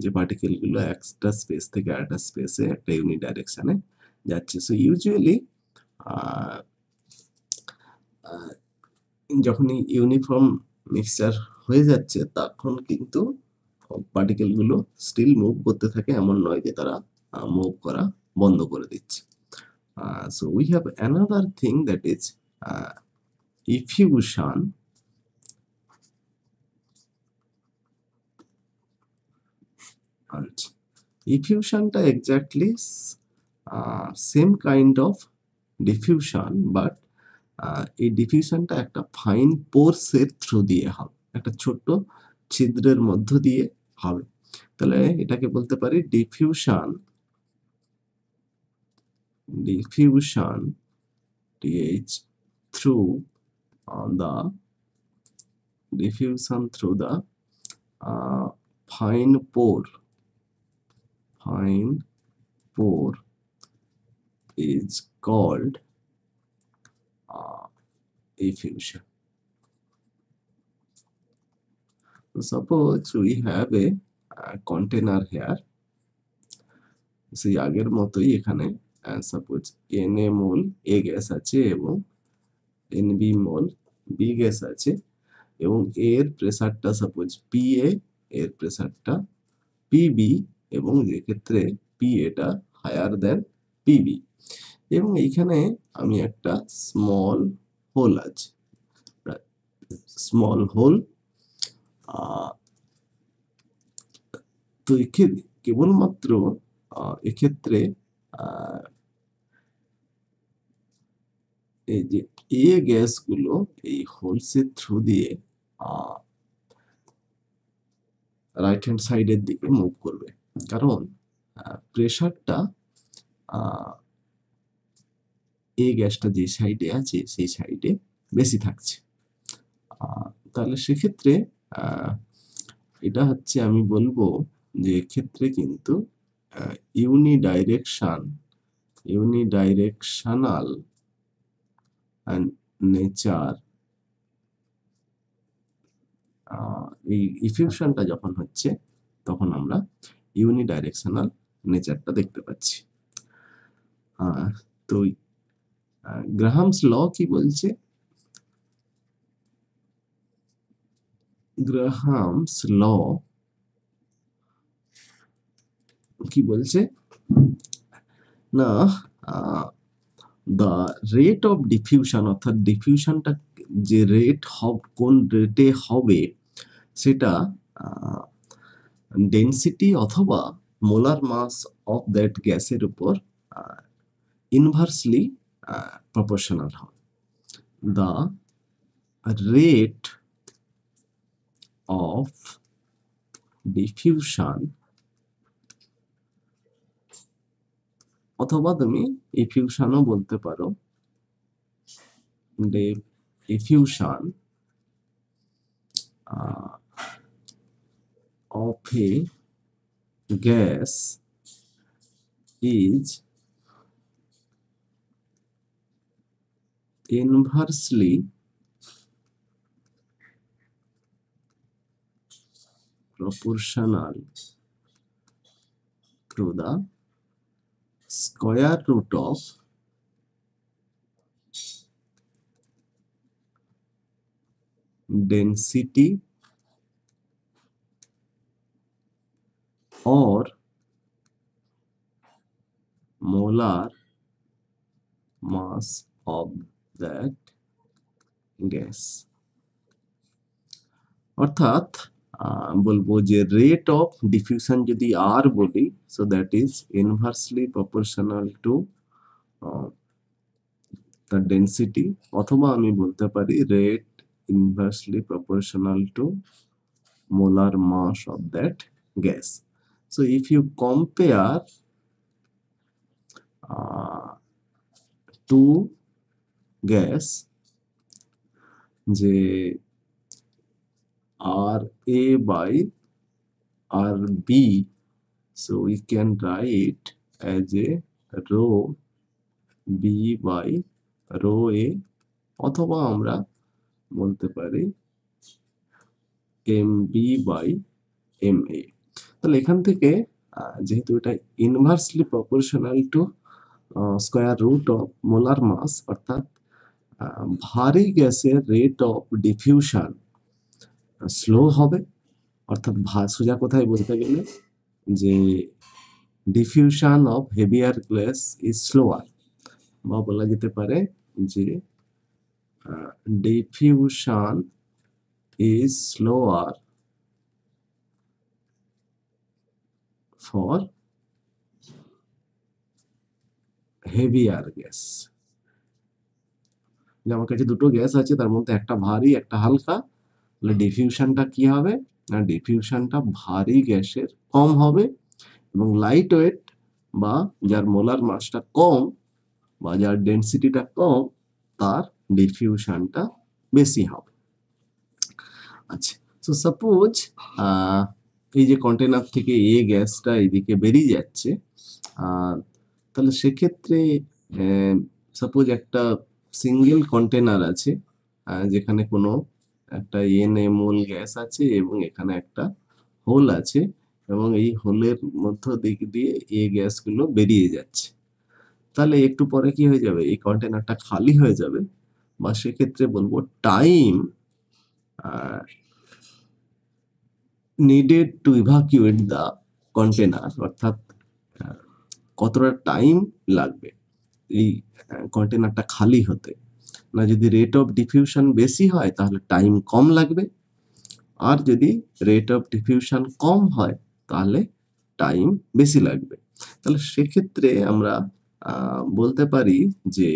যে পার্টিকেলগুলো একটা স্পেস থেকে আরেকটা স্পেসে একটা ইউনি ডাইরেকশনে যাচ্ছে। সো ইউজুয়ালি যখনই ইউনিফর্ম মিক্সচার হয়ে যাচ্ছে, তখন কিন্তু পার্টিকেলগুলো স্টিল মুভ করতে থাকে, এমন নয় যে তারা মুভ করা বন্ধ করে দিচ্ছে। So we have another thing, that is effusion. Effusionটা exactly same kind of diffusion, but এই ডিফিউশনটা একটা ফাইন পোরসের থ্রু দিয়ে হবে, একটা ছোট্ট ছিদ্রের মধ্য দিয়ে হবে। তাহলে এটাকে বলতে পারি diffusion th through the fine pore is called effusion. So suppose we have a container here. সেই আগের মতোই এখানে suppose Na mole A gas আছে এবং Nb মোল B গ্যাস আছে এবং এর প্রেসারটা সাপোজ Pa, এর প্রেসারটা Pb এবং এক্ষেত্রে Pa টা হায়ার দ্যান Pb এবং এইখানে আমি একটা স্মল হোল আছে, স্মল হোল। তো কেবলমাত্র এক্ষেত্রে এই যে এ গ্যাসগুলো এই হোলসের থ্রু দিয়ে রাইট হ্যান্ড সাইডের দিকে মুভ করবে, কারণ প্রেসারটা এ গ্যাসটা যে সাইডে আছে সেই সাইডে বেশি থাকছে। তাহলে সেক্ষেত্রে এটা হচ্ছে আমি বলবো যে এক্ষেত্রে কিন্তু ইউনিডাইরেকশনাল নেচার, এই ইফিউশনটা যখন হচ্ছে তখন আমরা ইউনিডাইরেকশনাল নেচারটা দেখতে পাচ্ছি। তো গ্রাহামস ল কি বলছে? গ্রাহামস ল কি বলছে না, দ্য রেট অফ ডিফিউশন, অর্থাৎ ডিফিউশনটা যে রেট কোন রেটে হবে সেটা ডেনসিটি অথবা মোলার মাস অফ দ্যাট গ্যাসের উপর ইনভার্সলি প্রপোর্শনাল হয়। দ্য রেট অফ ডিফিউশন অথবা তুমি এফিউশনও বলতে পারো, diffusion of a gas is inversely proportional to the square root of density or molar mass of that gas. অর্থাৎ বলবো যে রেট অফ ডিফিউশন যদি আর বলি, so that is inversely proportional to the density, অথবা আমি বলতে পারি rate inversely proportional two molar mass of that gas. So if you compare two gas, যে RA by RB, so we can write as a rho B by rho A, অথবা আমরা বলতে পারি MB by MA। তাহলে এখান থেকে যেহেতু এটা inversely proportional to square root of molar mass, অর্থাৎ ভারী গ্যাসের রেট অফ ডিফিউশন স্লো হবে, অর্থাৎ সোজা কোথায় বলতে গেলে যে diffusion of heavier gas is slower, বা বলা যেতে পারে যে diffusion is slower for heavier gas। যে আমার কাছে দুটো গ্যাস আছে, তার মধ্যে একটা ভারী একটা হালকা, তাহলে ডিফিউশনটা কি হবে না, ডিফিউশনটা ভারী গ্যাসের কম হবে এবং লাইট ওয়েট বা যার মোলার মাসটা কম বা যার ডেনসিটিটা কম তার ডিফিউশনটা বেশি হবে। আচ্ছা, সো সাপোজ এই যে কন্টেনার থেকে এ গ্যাসটা এদিকে বেরিয়ে যাচ্ছে, তাহলে সেক্ষেত্রে সাপোজ একটা সিঙ্গেল কন্টেনার আছে যেখানে কোনো একটা মোল গ্যাস আছে এবং এখানে একটা হোল আছে এবং এই হোলের মধ্য দিক দিয়ে এই গ্যাসগুলো বেরিয়ে যাচ্ছে। তাহলে একটু পরে কি হয়ে যাবে, এই কন্টেনারটা খালি হয়ে যাবে, বা সেক্ষেত্রে বলবো time needed to evacuate the container, অর্থাৎ আহ, কতটা টাইম লাগবে এই কন্টেনারটা খালি হতে। না, যদি রেট অফ ডিফিউশন বেশি হয় তাহলে টাইম কম লাগবে, আর যদি রেট অফ ডিফিউশন কম হয় তাহলে টাইম বেশি লাগবে। তাহলে সেক্ষেত্রে আমরা বলতে পারি যে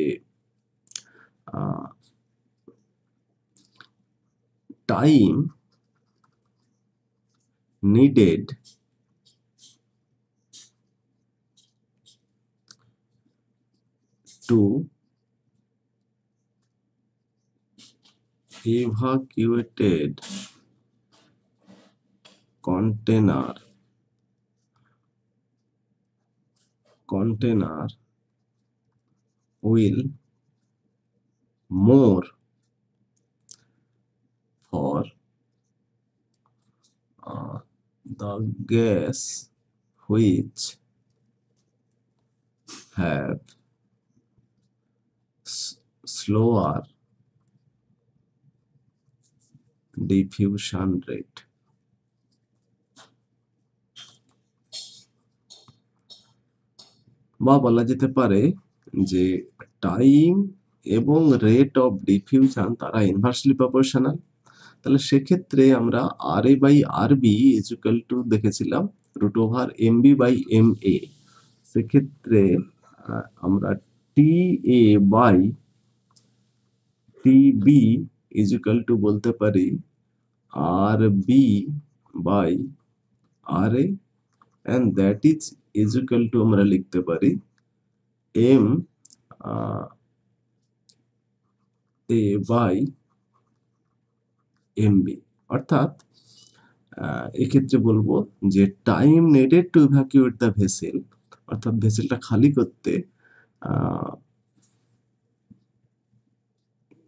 time needed to evacuated container will more for the gas which have slower diffusion rate. বা বলা যেতে পারে যে টাইম এবং রেট অফ ডিফিউশন তারা ইনভার্সলি প্রপোর্শনাল। তাহলে সেক্ষেত্রে আমরা R A by R B equal to দেখেছিলাম root over M B by M A. সেক্ষেত্রে আমরা T A by T B equal to বলতে পারি R B by R A, and that is equal to আমরা লিখতে পারি M A by M B. অর্থাৎ এক্ষেত্রে বলবো যে time needed to evacuate the vessel, অর্থাৎ ভেসেলটা খালি করতে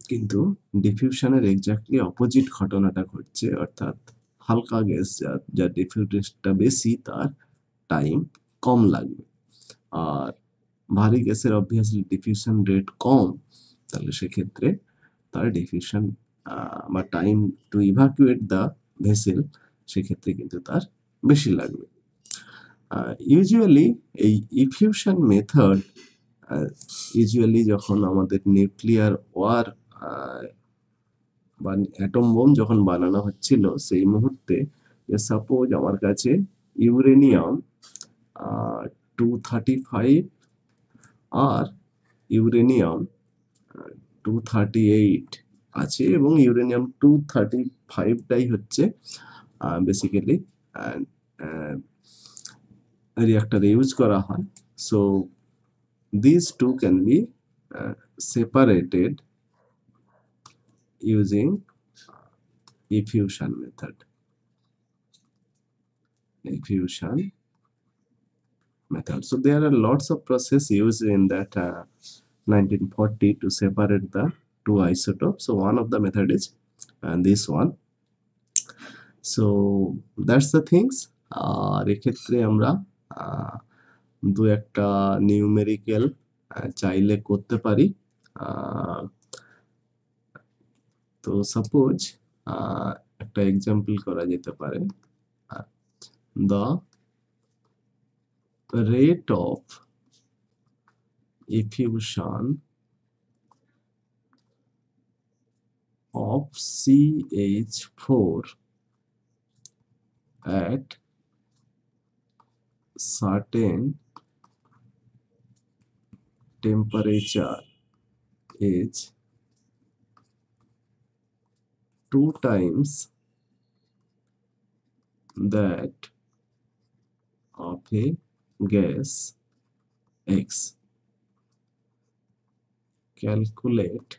কিন্তু ডিফিউশনের এক্স্যাক্টলি অপোজিট ঘটনাটা ঘটছে, অর্থাৎ হালকা গ্যাস যার ডিফিউশনটা বেশি তার টাইম কম লাগবে, আর ভারী গ্যাসের অবভিয়াসলি ডিফিউশন রেট কম, তাহলে সেক্ষেত্রে তার ডিফিউশন বা time to evacuate the vessel সেক্ষেত্রে কিন্তু তার বেশি লাগবে। ইউজুয়ালি এই ইফিউশন মেথড ইউজুয়ালি যখন আমাদের নিউক্লিয়ার ওয়ার বা অ্যাটম বোম যখন বানানো হচ্ছিল সেই মুহূর্তে, সাপোজ আমার কাছে ইউরেনিয়াম 235 আর ইউরেনিয়াম 238 আছে, এবং ইউরেনিয়াম 235টাই হচ্ছে বেসিক্যালি রিঅ্যাক্টরে ইউজ করা হয়। So these two can be separated using diffusion method. So there are lots of process used in that 1940 to separate the two isotopes. So one of the method is this one. So that's the things. আর এক্ষেত্রে আমরা দু একটা numerical চাইলে করতে পারি। তো suppose একটা example করা যেতে পারে, the rate of diffusion of CH4 at certain temperature is 2 times that of a gas X. Calculate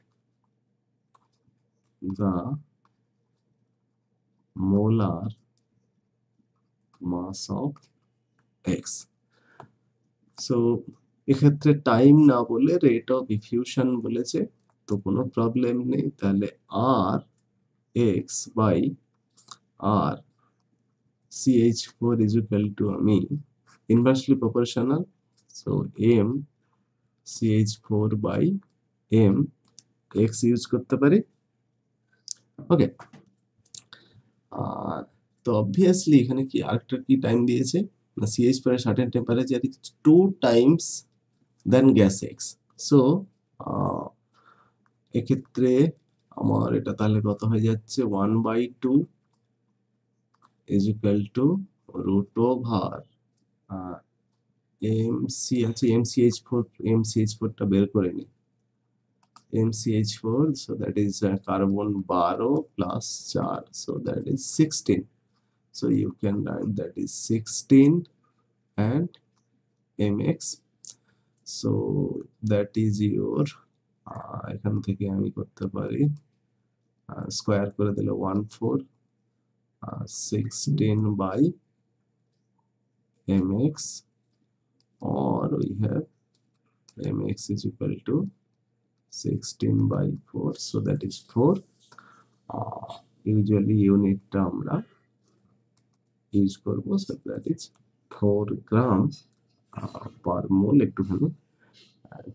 the molar mass of X. So এক্ষেত্রে টাইম না বলে রেট অফ ডিফিউশন বলেছে, তো তো কোনো প্রবলেম নেই। তাহলে R X by R CH4 is equal to আমি inversely proportional, so m CH4 by m x use করতে পারি। ওকে, আর তো অবভিয়াসলি এখানে কি আরেকটা কি টাইম দিয়েছে না, CH4 এর certain temperature is 2 times than gas X. So এক্ষেত্রে আমার এটা তাহলে কত হয়ে যাচ্ছে, 1/2 is equal to root over MC আছে MCH4 টা বের করে নি, MCH4, so that is carbon 12 plus 4, so that is 16, so you can write that is 16 and mx, so that is your এখান থেকে আমি করতে পারি স্কয়ার করে দিলে 14 16 by mx, or we have mx is equal to 16 by 4, so that is 4. Usually unit আমরা use করব, so that is 4 gram per মোল। একটুখানি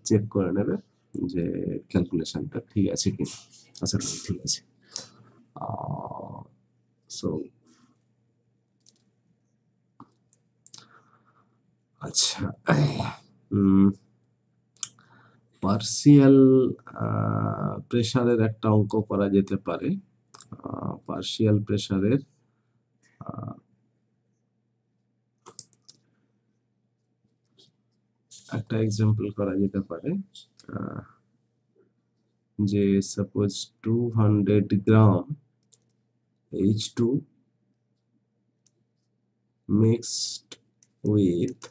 চেক করে নেবে যে ক্যালকুলেশনটা ঠিক আছে কিনা, আশা করি ঠিক আছে। সো আচ্ছা, পার্সিয়াল প্রেসারের একটা অঙ্ক করা যেতে পারে। পার্সিয়াল প্রেসারের একটা এক্সাম্পল করা যেতে পারে, যে suppose 200 gram H2 mixed with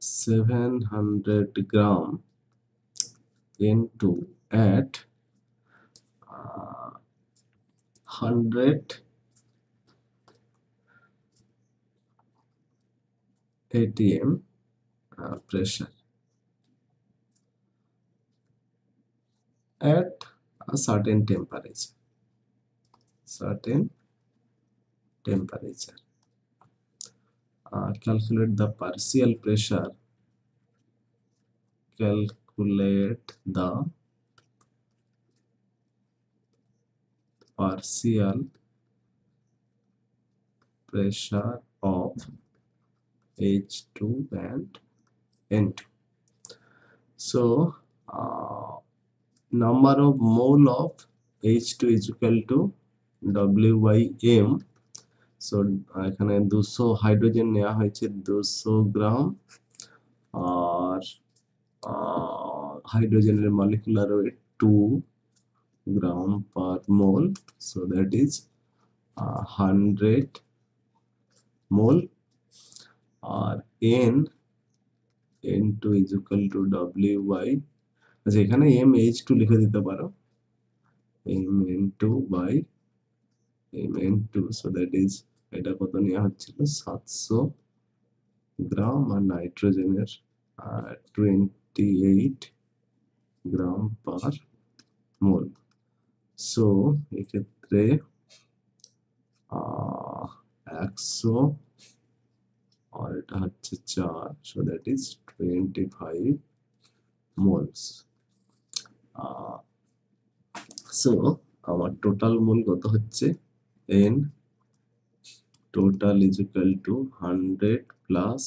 700 gram N2 at 100 atm pressure at a certain temperature. Calculate the partial pressure. Calculate the partial pressure of H2 and N2. So, number of mole of H2 is equal to W by M. So, এখানে 200 hydrogen নেওয়া হয়েছে 200 gram, আর হাইড্রোজেনের molecular weight 2 gram per mole, so that is 100 mole, আর N2 is equal to W by, আচ্ছা এখানে MH2 লিখে দিতে পারো, MN2 by MN2, so that is এটা কত নেওয়া হচ্ছিল 700 গ্রাম, আর নাইট্রোজেনের 28 গ্রাম পার মোল। সো এক্ষেত্রে 100 আর এটা হচ্ছে 4, so that is 25 moles. So আমার টোটাল মোল কত হচ্ছে, N total is equal to 100 plus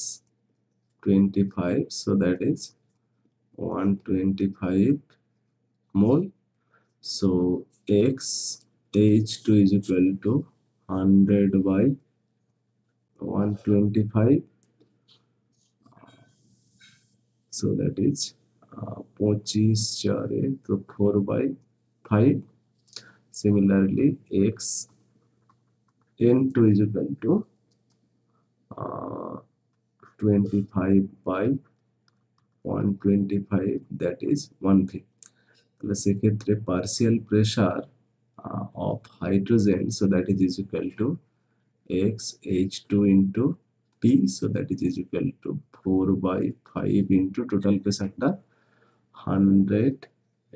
25, so that is 125 mole. So X H2 is equal to 100 by 125, so that is 25 4 to 4 by 5. Similarly, X N2 is equal to 25 by 125, that is 1 তাহলে সেক্ষেত্রে partial pressure of hydrogen, so that is equal to X H2 into P, so that is equal to 4 by 5 into total pressure 100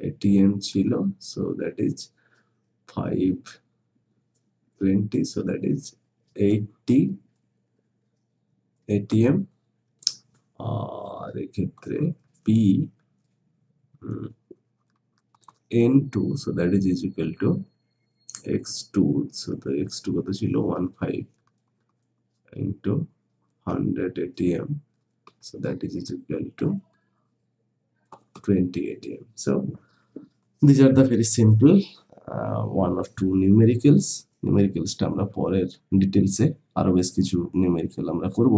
ATM ছিল, so that is 520, so that is 80 ATM। আর এক্ষেত্রে P N2, so that is equal to X2, so the X2 কত ছিল 15 into 100 ATM, so that is equal to 20 ATM। So these are the very simple one or two numericals টা আমরা পরের ডিটেলসে আরো বেশ কিছু নিউমেরিক্যাল আমরা করব।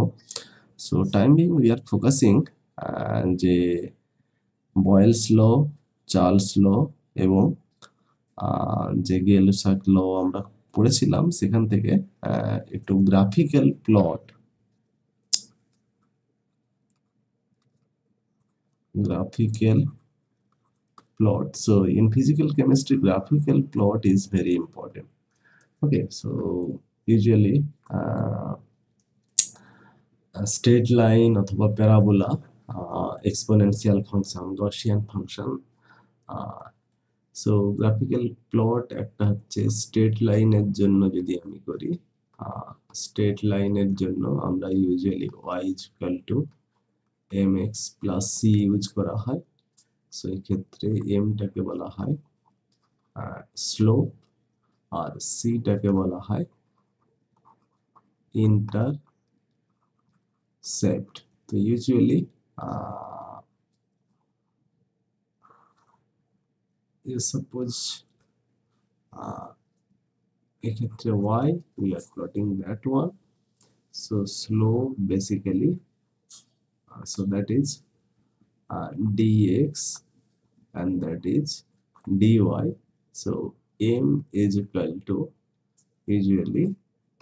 So time being we are focusing যে বয়েলস ল, চার্লস ল এবং যে গেলসাক ল আমরা পড়েছিলাম সেখান থেকে একটু graphical plot so in physical chemistry graphical plot is very important। okay, so usually straight line অথবা parabola, exponential function, Gaussian function. So graphical plot একটা হচ্ছে স্ট্রেট লাইনের জন্য যদি আমি করি, স্ট্রেট লাইনের জন্য আমরা usually y equal to mx plus c use করা হয়। সো এই ক্ষেত্রে m-টাকে বলা হয় স্লোপ আর c-টাকে বলা হয় ইন্টারসেপ্ট। তো ইউজুয়ালি সাপোজ এক্ষেত্রে y we are plotting that one, so slope basically so that is dx and that is dy, so m is equal to usually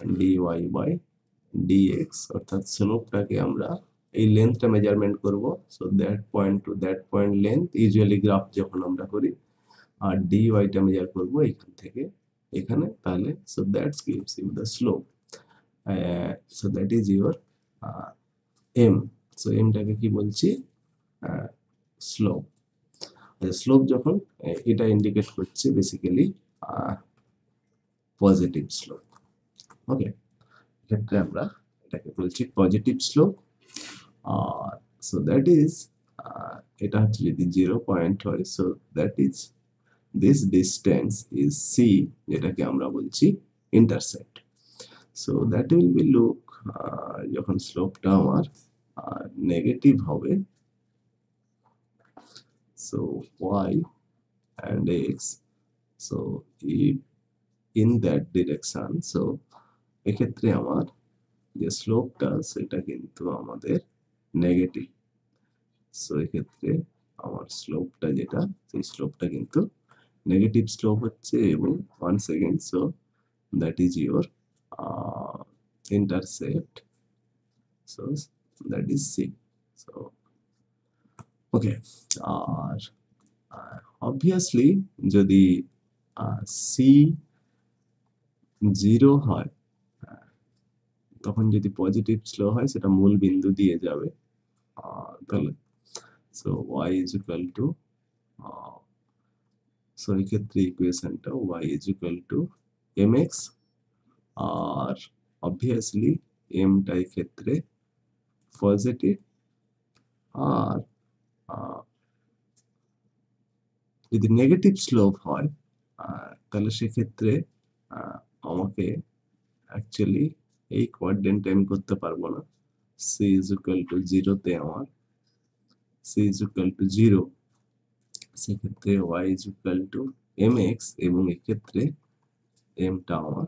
dy by dx, অর্থাৎ স্লোপটাকে আমরা এই লেন্থটা মেজারমেন্ট করব। So that point to that point length usually graph যখন আমরা করি, আর dy টা মেজার করব এখান থেকে এখানে, তাহলে so that gives you the slope. So that is your m। So m-টাকে কি বলছি স্লোপ। স্লোপ যখন এটা ইন্ডিকেট করছে বেসিক্যালি পজিটিভ স্লোপ। ওকে, ক্ষেত্রে আমরা এটাকে বলছি পজিটিভ স্লোপ। আর সো দ্যাট ইজ এটা হচ্ছে যদি 0 পয়েন্ট হয়, so that is this distance is c, যেটাকে আমরা বলছি intercept. So that will be look যখন স্লোপটা আমার নেগেটিভ হবে, so y and x, so if in that direction, so এক্ষেত্রে আমার যে স্লোপটা সেটা কিন্তু আমাদের নেগেটিভ। সো এক্ষেত্রে আমার স্লোপটা যেটা, সেই স্লোপটা কিন্তু নেগেটিভ স্লোপ হচ্ছে এবং 1 second, so that is your intercept, so that is c। So okay, আর অবভিয়াসলি যদি c 0 হয়, তখন যদি পজিটিভ স্লো হয় সেটা মূল বিন্দু দিয়ে যাবে, তাহলে so y is equal to, so এই ক্ষেত্রে ইকুয়েশনটা y is equal to mx, আর অবভিয়াসলি m-টা এই ক্ষেত্রে পজিটিভ, আর যদি নেগেটিভ স্লোপ হয় তাহলে সেক্ষেত্রে আমাকে অ্যাকচুয়ালি এই কোয়াড্রেন্টে আমি করতে পারবো না। c ইজ ইকুয়াল টু 0 তে আমার c ইজ ইকুয়াল টু 0, সেক্ষেত্রে y is equal to mx, এবং এক্ষেত্রে m-টা আমার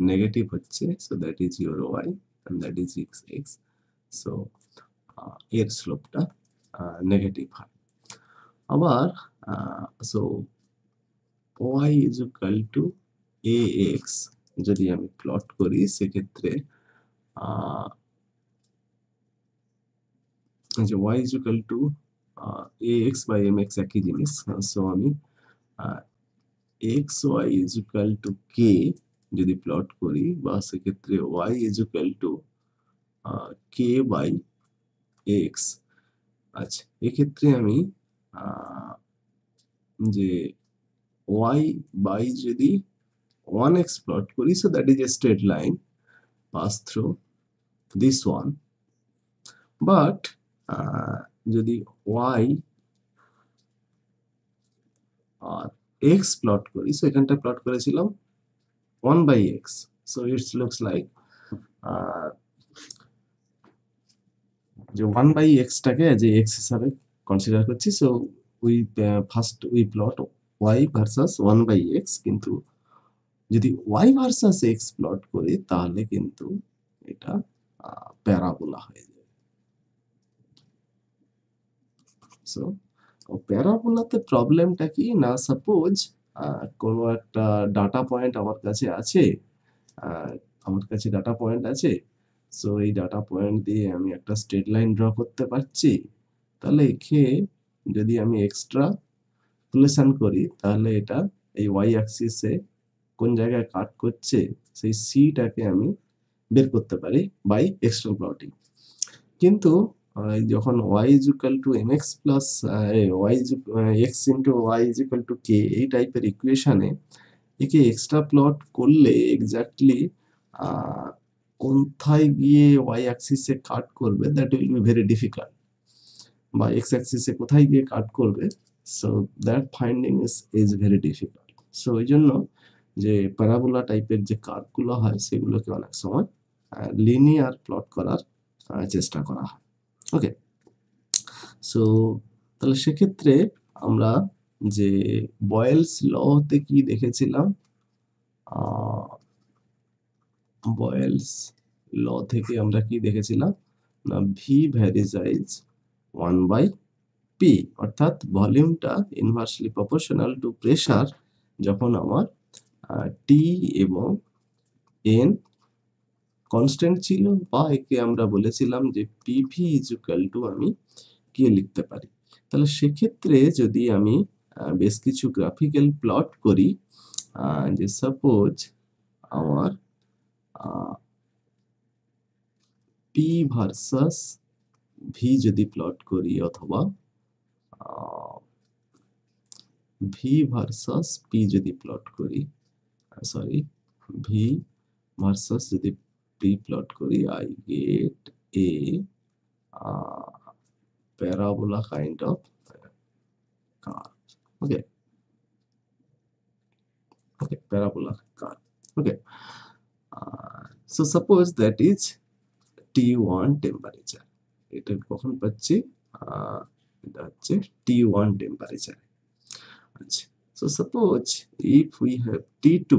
নেগেটিভ হচ্ছে, so that is your y and that is x। So এর স্লোপটা নেগেটিভ হয়। আবার so y is equal to ax যদি আমি প্লট করি, সেক্ষেত্রে যে y is equal to ax by mx একই জিনিস। সো আমি xy is equal to k যদি প্লট করি, বা সেক্ষেত্রে y is equal to k by x। আচ্ছা, এক্ষেত্রে আমি যে y by যদি 1x প্লট করি, so that is a straight line pass through this one, but যদি y আর x প্লট করি, so এখানটা প্লট করেছিলাম 1 by x, so it looks like যে 1 by x টাকে যে x হিসাবে কনসিডার করছি, so we first we plot y versus 1 by x, কিন্তু যদি y ভার্সাস x প্লট করি তাহলে কিন্তু এটা প্যারাবোলা হয়ে যাবে। সো প্যারাবোলাতে প্রবলেমটা কি না, সাপোজ কোনো একটা ডাটা পয়েন্ট আমার কাছে আছে, সো এই ডাটা পয়েন্ট দিয়ে আমি একটা স্ট্রেট লাইন ড্র করতে পারছি। তাহলে একে যদি আমি এক্সট্রা পুলেশন করি তাহলে এটা এই ওয়াই অ্যাক্সিসে কোন জায়গায় কাট করছে সেই সিটাকে আমি বের করতে পারি বাই এক্সটার্নাল প্লটিং। কিন্তু যখন y is equal to mx plus x into y is equal to k এই টাইপের ইকুয়েশনে একে এক্সট্রা প্লট করলে এক্স্যাক্টলি কোথায় গিয়ে y অ্যাক্সিসে কাট করবে that will be very difficult, বা x অ্যাক্সিসে কোথায় গিয়ে কাট করবে, so that finding is very difficult. So এই জন্য যে প্যারাবোলা টাইপের যে কার্ভগুলো হয় সেগুলোকে অনেক সময় লিনিয়ার প্লট করার চেষ্টা করা হয়। ওকে, সো তাহলে সেক্ষেত্রে আমরা যে বয়েলস লতে কি দেখেছিলাম, বয়েলস ল থেকে আমরা কি দেখেছিলাম না ভি ভ্যারিজাইজ 1 বাই পি, অর্থাৎ ভলিউমটা ইনভার্সলি প্রপোর্শনাল টু প্রেসার যখন আমার টি এবং এন কনস্ট্যান্ট ছিল, বা একে আমরা বলেছিলাম যে পিভি ইজ ইকুয়াল টু আমি কি লিখতে পারি। তাহলে সেক্ষেত্রে যদি আমি বেশ কিছু গ্রাফিক্যাল প্লট করি, যে সাপোজ আমার পি ভার্সাস ভি যদি প্লট করি, অথবা ভি ভার্সাস পি যদি প্লট করি, সরি ভি ভার্সাস যদি পি প্লট করি, I get A parabola kind of curve. Okay, parabola curve. Okay, so suppose that is T1 temperature. এটা কখন পাচ্ছি, এটা হচ্ছে T1 temperature. আচ্ছা, so suppose if we have T2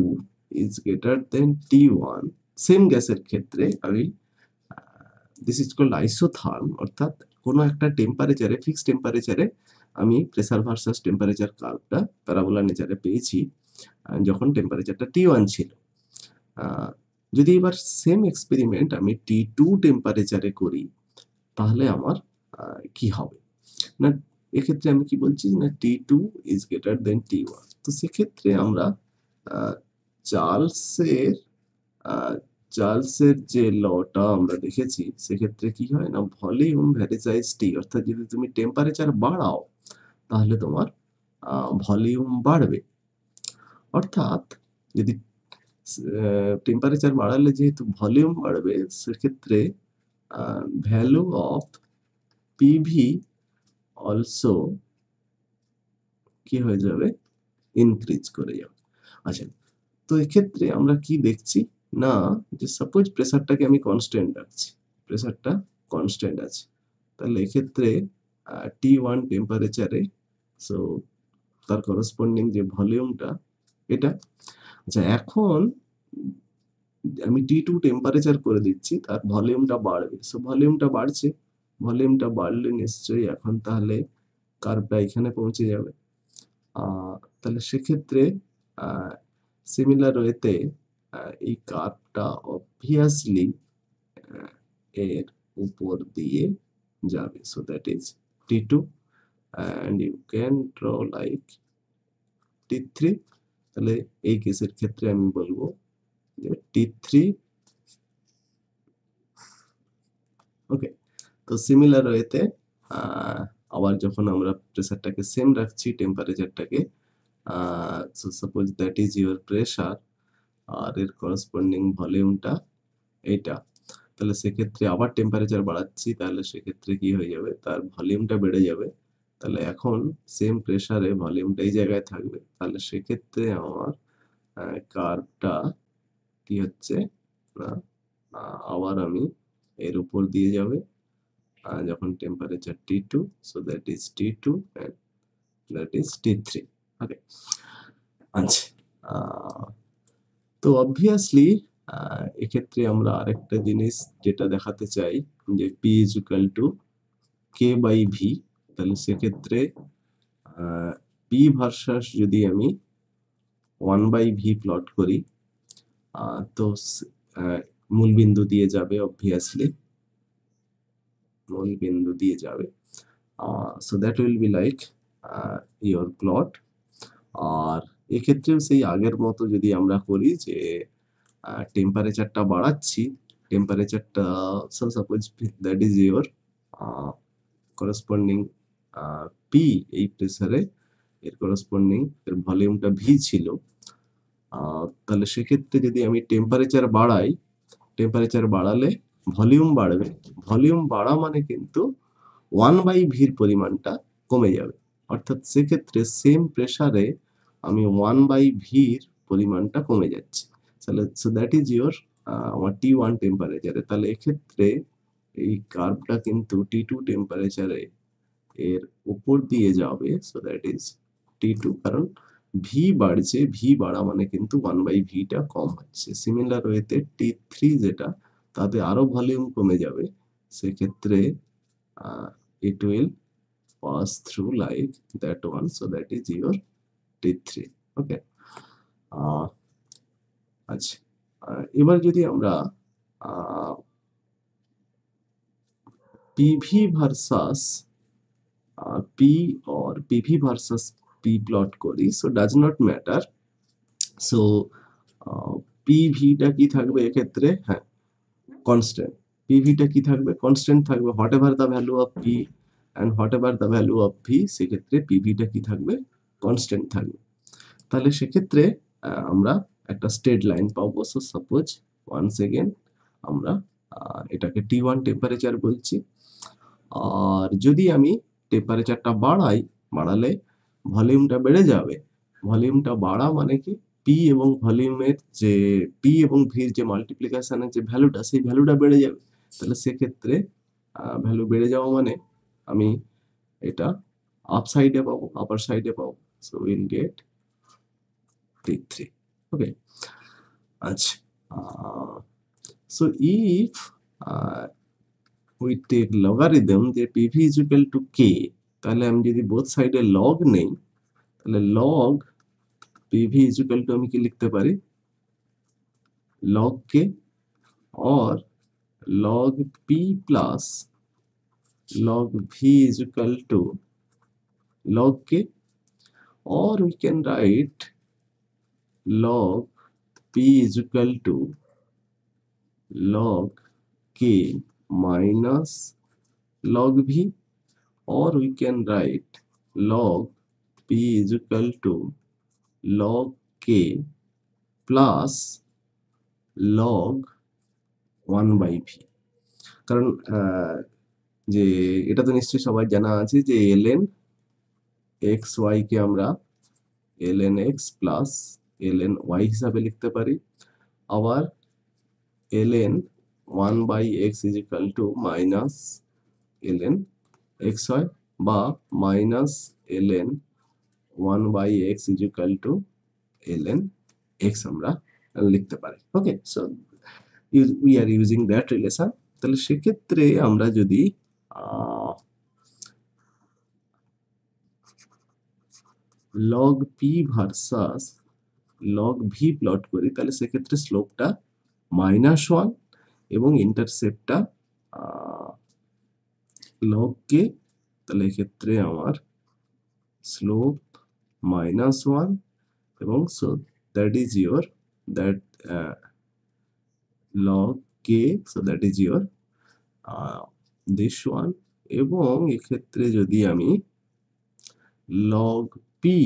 is greater than T1, same গ্যাসের ক্ষেত্রে আমি দিস ইজ কল্ড আইসোথার্ম, অর্থাৎ কোনো একটা টেম্পারেচারে, ফিক্সড টেম্পারেচারে আমি প্রেসার ভার্সাস টেম্পারেচার কার্ভটা প্যারাবোলা নেচারে পেয়েছি যখন টেম্পারেচারটা T1 ছিল। যদি এবার সেম এক্সপেরিমেন্ট আমি T2 টেম্পারেচারে করি তাহলে আমার কি হবে না, এক্ষেত্রে আমি কি বলছি না T2 is greater than T1। তো সেক্ষেত্রে আমরা চার্লসের যে লটা আমরা দেখেছি, সেক্ষেত্রে কি হয় না ভলিউম ভ্যারিজাইজ টি, অর্থাৎ যদি তুমি টেম্পারেচার বাড়াও তাহলে তোমার ভলিউম বাড়বে। অর্থাৎ যদি টেম্পারেচার বাড়ালে যেহেতু ভলিউম বাড়বে, সেক্ষেত্রে ভ্যালু অফ পিভি অলসো কি হয়ে যাবে, ইনক্রিজ করে যাবে। আচ্ছা, তো এক্ষেত্রে আমরা কি দেখছি না, যে সাপোজ প্রেসারটাকে আমি কনস্ট্যান্ট রাখছি, প্রেসারটা কনস্ট্যান্ট আছে, তাহলে এক্ষেত্রে T1 টেম্পারেচারে, সো তার করসপন্ডিং যে ভলিউমটা এটা। আচ্ছা, এখন আমি T2 টেম্পারেচার করে দিচ্ছি, তার ভলিউমটা বাড়বে, সো ভলিউমটা বাড়ছে, ভলিউমটা বাড়লে নিশ্চয়ই এখন তাহলে কার্ভটা এখানে পৌঁছে যাবে। তাহলে সেক্ষেত্রে সিমিলার ওয়েতে এই কার্ভটা অবভিয়াসলি এর উপর দিয়ে যাবে, so that is T2 and you can draw like T3। তাহলে এই কেসের ক্ষেত্রে আমি বলবো যে T3। ওকে, তো সিমিলার ওয়েতে আবার যখন আমরা প্রেসারটাকে সেম রাখছি টেম্পারেচারটাকে, so suppose that is your pressure আর এর করসপন্ডিং ভলিউমটা এইটা, তাহলে সেক্ষেত্রে আবার টেম্পারেচার বাড়াচ্ছি, তাহলে সেক্ষেত্রে কি হয়ে যাবে, তার ভলিউমটা বেড়ে যাবে। তাহলে এখন সেম প্রেসারে ভলিউমটা এই জায়গায় থাকবে, তাহলে সেক্ষেত্রে আমার কার্ভটা কি হচ্ছে না, আবার আমি এর উপর দিয়ে যাবে যখন temperature T2, so that is T2 and that is T3. Okay, আচ্ছা, তো অবভিয়াসলি এক্ষেত্রে আমরা আরেকটা জিনিস যেটা দেখাতে চাই যে P is equal to K by V, তাহলে সেক্ষেত্রে P ভার্সাস যদি আমি 1 by V প্লট করি, তো মূলবিন্দু দিয়ে যাবে, অবভিয়াসলি মূলবিন্দু দিয়ে যাবে, so that will be like your plot. আর এক্ষেত্রেও সেই আগের মতো যদি আমরা করি যে টেম্পারেচারটা বাড়াচ্ছি, টেম্পারেচারটা suppose that is your corresponding P, এই প্রেসারে এর করসপন্ডিং এর ভলিউমটা ভি ছিল, তাহলে সেক্ষেত্রে যদি আমি টেম্পারেচার বাড়াই, টেম্পারেচার বাড়ালে ভলিউম বাড়বে, ভলিউম বাড়া মানে কিন্তু 1 বাই ভির পরিমাণটা কমে যাবে, অর্থাৎ সেক্ষেত্রে সেম প্রেসারে আমি 1 বাই ভির পরিমাণটা কমে যাচ্ছে। তাহলে সো দ্যাট ইজ ইয়োর আমার T1 টেম্পারেচারে, তাহলে এক্ষেত্রে এই কার্ভটা কিন্তু T2 টেম্পারেচারে এর উপর দিয়ে যাবে, সো দ্যাট ইজ T2, কারণ ভি বাড়ছে, ভি বাড়া মানে কিন্তু 1 বাই ভিটা কম হচ্ছে। সিমিলার ওয়েতে T3 যেটা, তাতে আরো ভলিউম কমে যাবে, সেক্ষেত্রে it will pass through like that one, so that is your T3. Okay, আচ্ছা, এবার যদি আমরা PV versus P or PV versus P plot করি, so does not matter. So PVটা কি থাকবে এক্ষেত্রে, হ্যাঁ কনস্ট্যান্ট, PVটা কি থাকবে, কনস্ট্যান্ট থাকবে, what ever the value of P and what ever the value of V, সেক্ষেত্রে PVটা কি থাকবে, কনস্ট্যান্ট থাকবে। তাহলে সেক্ষেত্রে আমরা একটা স্ট্রেট লাইন পাবো। সো সাপোজ ওয়ান্স এগেন আমরা এটাকে T1 টেম্পারেচার বলছি, আর যদি আমি টেম্পারেচারটা বাড়াই, বাড়ালে ভলিউমটা বেড়ে যাবে, ভলিউমটা বাড়া মানে কি পি এবং ভলিউমের যে পি এবং ভির যে মাল্টিপ্লিকেশনের যে ভ্যালুটা, সেই ভ্যালুটা বেড়ে যাবে। তাহলে সেক্ষেত্রে ভ্যালু বেড়ে যাওয়া মানে আমি এটা আপ সাইডে পাবো, আপার সাইডে পাবো, so will get T3. Okay, আচ্ছা, so if we take logarithm যে PV is equal to K, তাহলে আমি যদি বোথ সাইডে লগ নেই, তাহলে log PV is equal to আমি কি লিখতে পারি, log K or log P plus log V is equal to log K, or we can write log P is equal to log K minus log V, or we can write log P is equal to log K plus log 1 by V। কারণ যে এটা তো নিশ্চয়ই সবাই জানা আছে যে ln xy কে আমরা ln x plus ln y হিসাবে লিখতে পারি, আবার ln 1 by x is equal to minus ln xy বা minus ln 1 by x is equal to ln x আমরা লিখতে পারি। ওকে, so we are using that relation। তাহলে সেক্ষেত্রে আমরা যদি log p versus log v plot করি, তাহলে সেক্ষেত্রে স্লোপটা -1 এবং ইন্টারসেপ্টটা log k, তাহলে এক্ষেত্রে আমার স্লোপ -1 এবং so that is your that log k, so that is your this one এবং এক্ষেত্রে যদি আমি log P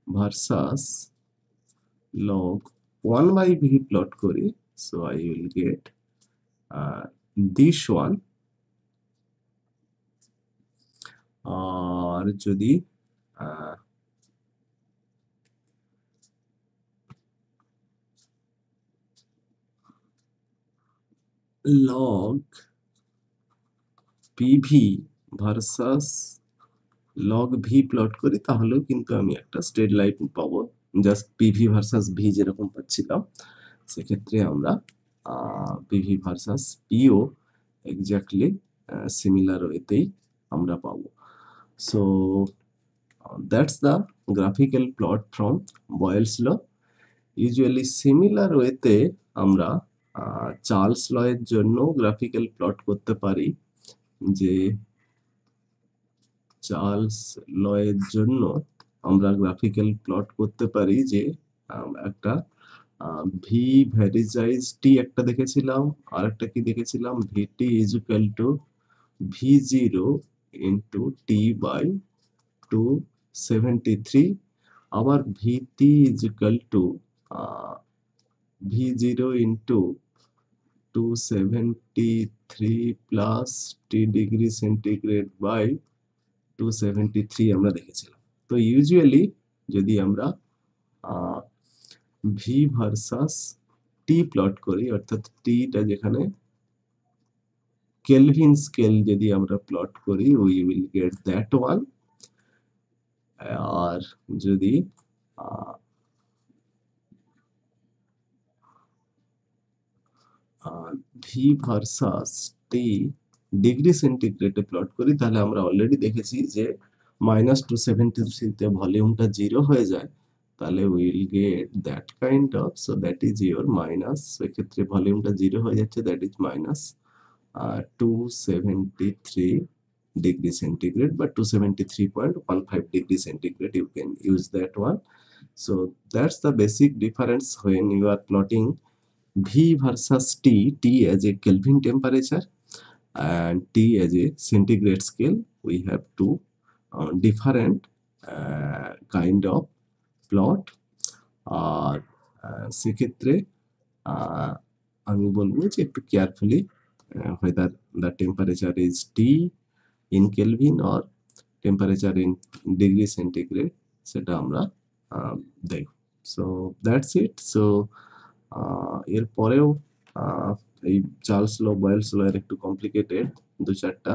versus log 1 by v plot করি, so I will get this one. আর যদি log pv versus log v plot করি, তাহলেও কিন্তু আমি একটা স্ট্রেট লাইন পাবো, জাস্ট পিভি ভার্সাস ভি যেরকম পাচ্ছিলাম সেক্ষেত্রে আমরা PV versus PO exactly similar ওয়েতেই আমরা পাবো। So that's the graphical plot from Boyle's law. Usually similar ওয়েতে আমরা চার্লস ল এর জন্য গ্রাফিক্যাল প্লট করতে পারি, যে চার্লস ল এর জন্য আমরা গ্রাফিক্যাল প্লট করতে পারি যে একটা ভি ভ্যারিজাইজ টি একটা দেখেছিলাম, আর একটা কি দেখেছিলাম, V T is equal to V zero into T by 273, আবার V T is equal to V zero into 273 plus T degree centigrade by 273 আমরা দেখেছিলাম। তো ইউজুয়ালি যদি আমরা ভি ভার্সাস টি প্লট করি, অর্থাৎ টিটা যেখানে কেলভিন স্কেল যদি আমরা প্লট করি, we will get that one. আর যদি ভি ভার্সাস টি ডিগ্রি সেন্টিগ্রেডে প্লট করি, তাহলে আমরা অলরেডি দেখেছি যে -273 তে ভলিউমটা 0 হয়ে যায়, তাহলে will get that kind of, so that is your minus, সেক্ষেত্রে ভলিউমটা 0 হয়ে যাচ্ছে, that is minus 273 degree centigrade, but 273.15 degree centigrade, you can use that one. So that's the basic difference when you are plotting V versus T as a Kelvin temperature and T as a centigrade scale. We have two different kind of plot. আর সেক্ষেত্রে আমি বলবো যে একটু carefully whether the temperature is T in Kelvin or temperature in degree centigrade, সেটা আমরা দেখব। So that's it. So এর পরেও এই চার্লস ল, বয়েলস ল এর একটু কমপ্লিকেটেড দু চারটা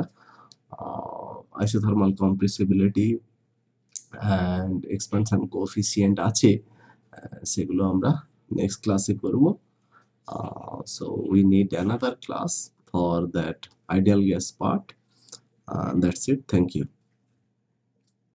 isothermal compressibility and expansion coefficient আছে, সেগুলো আমরা নেক্সট ক্লাসে করব। So we need another class for that ideal gas part. That's it. Thank you.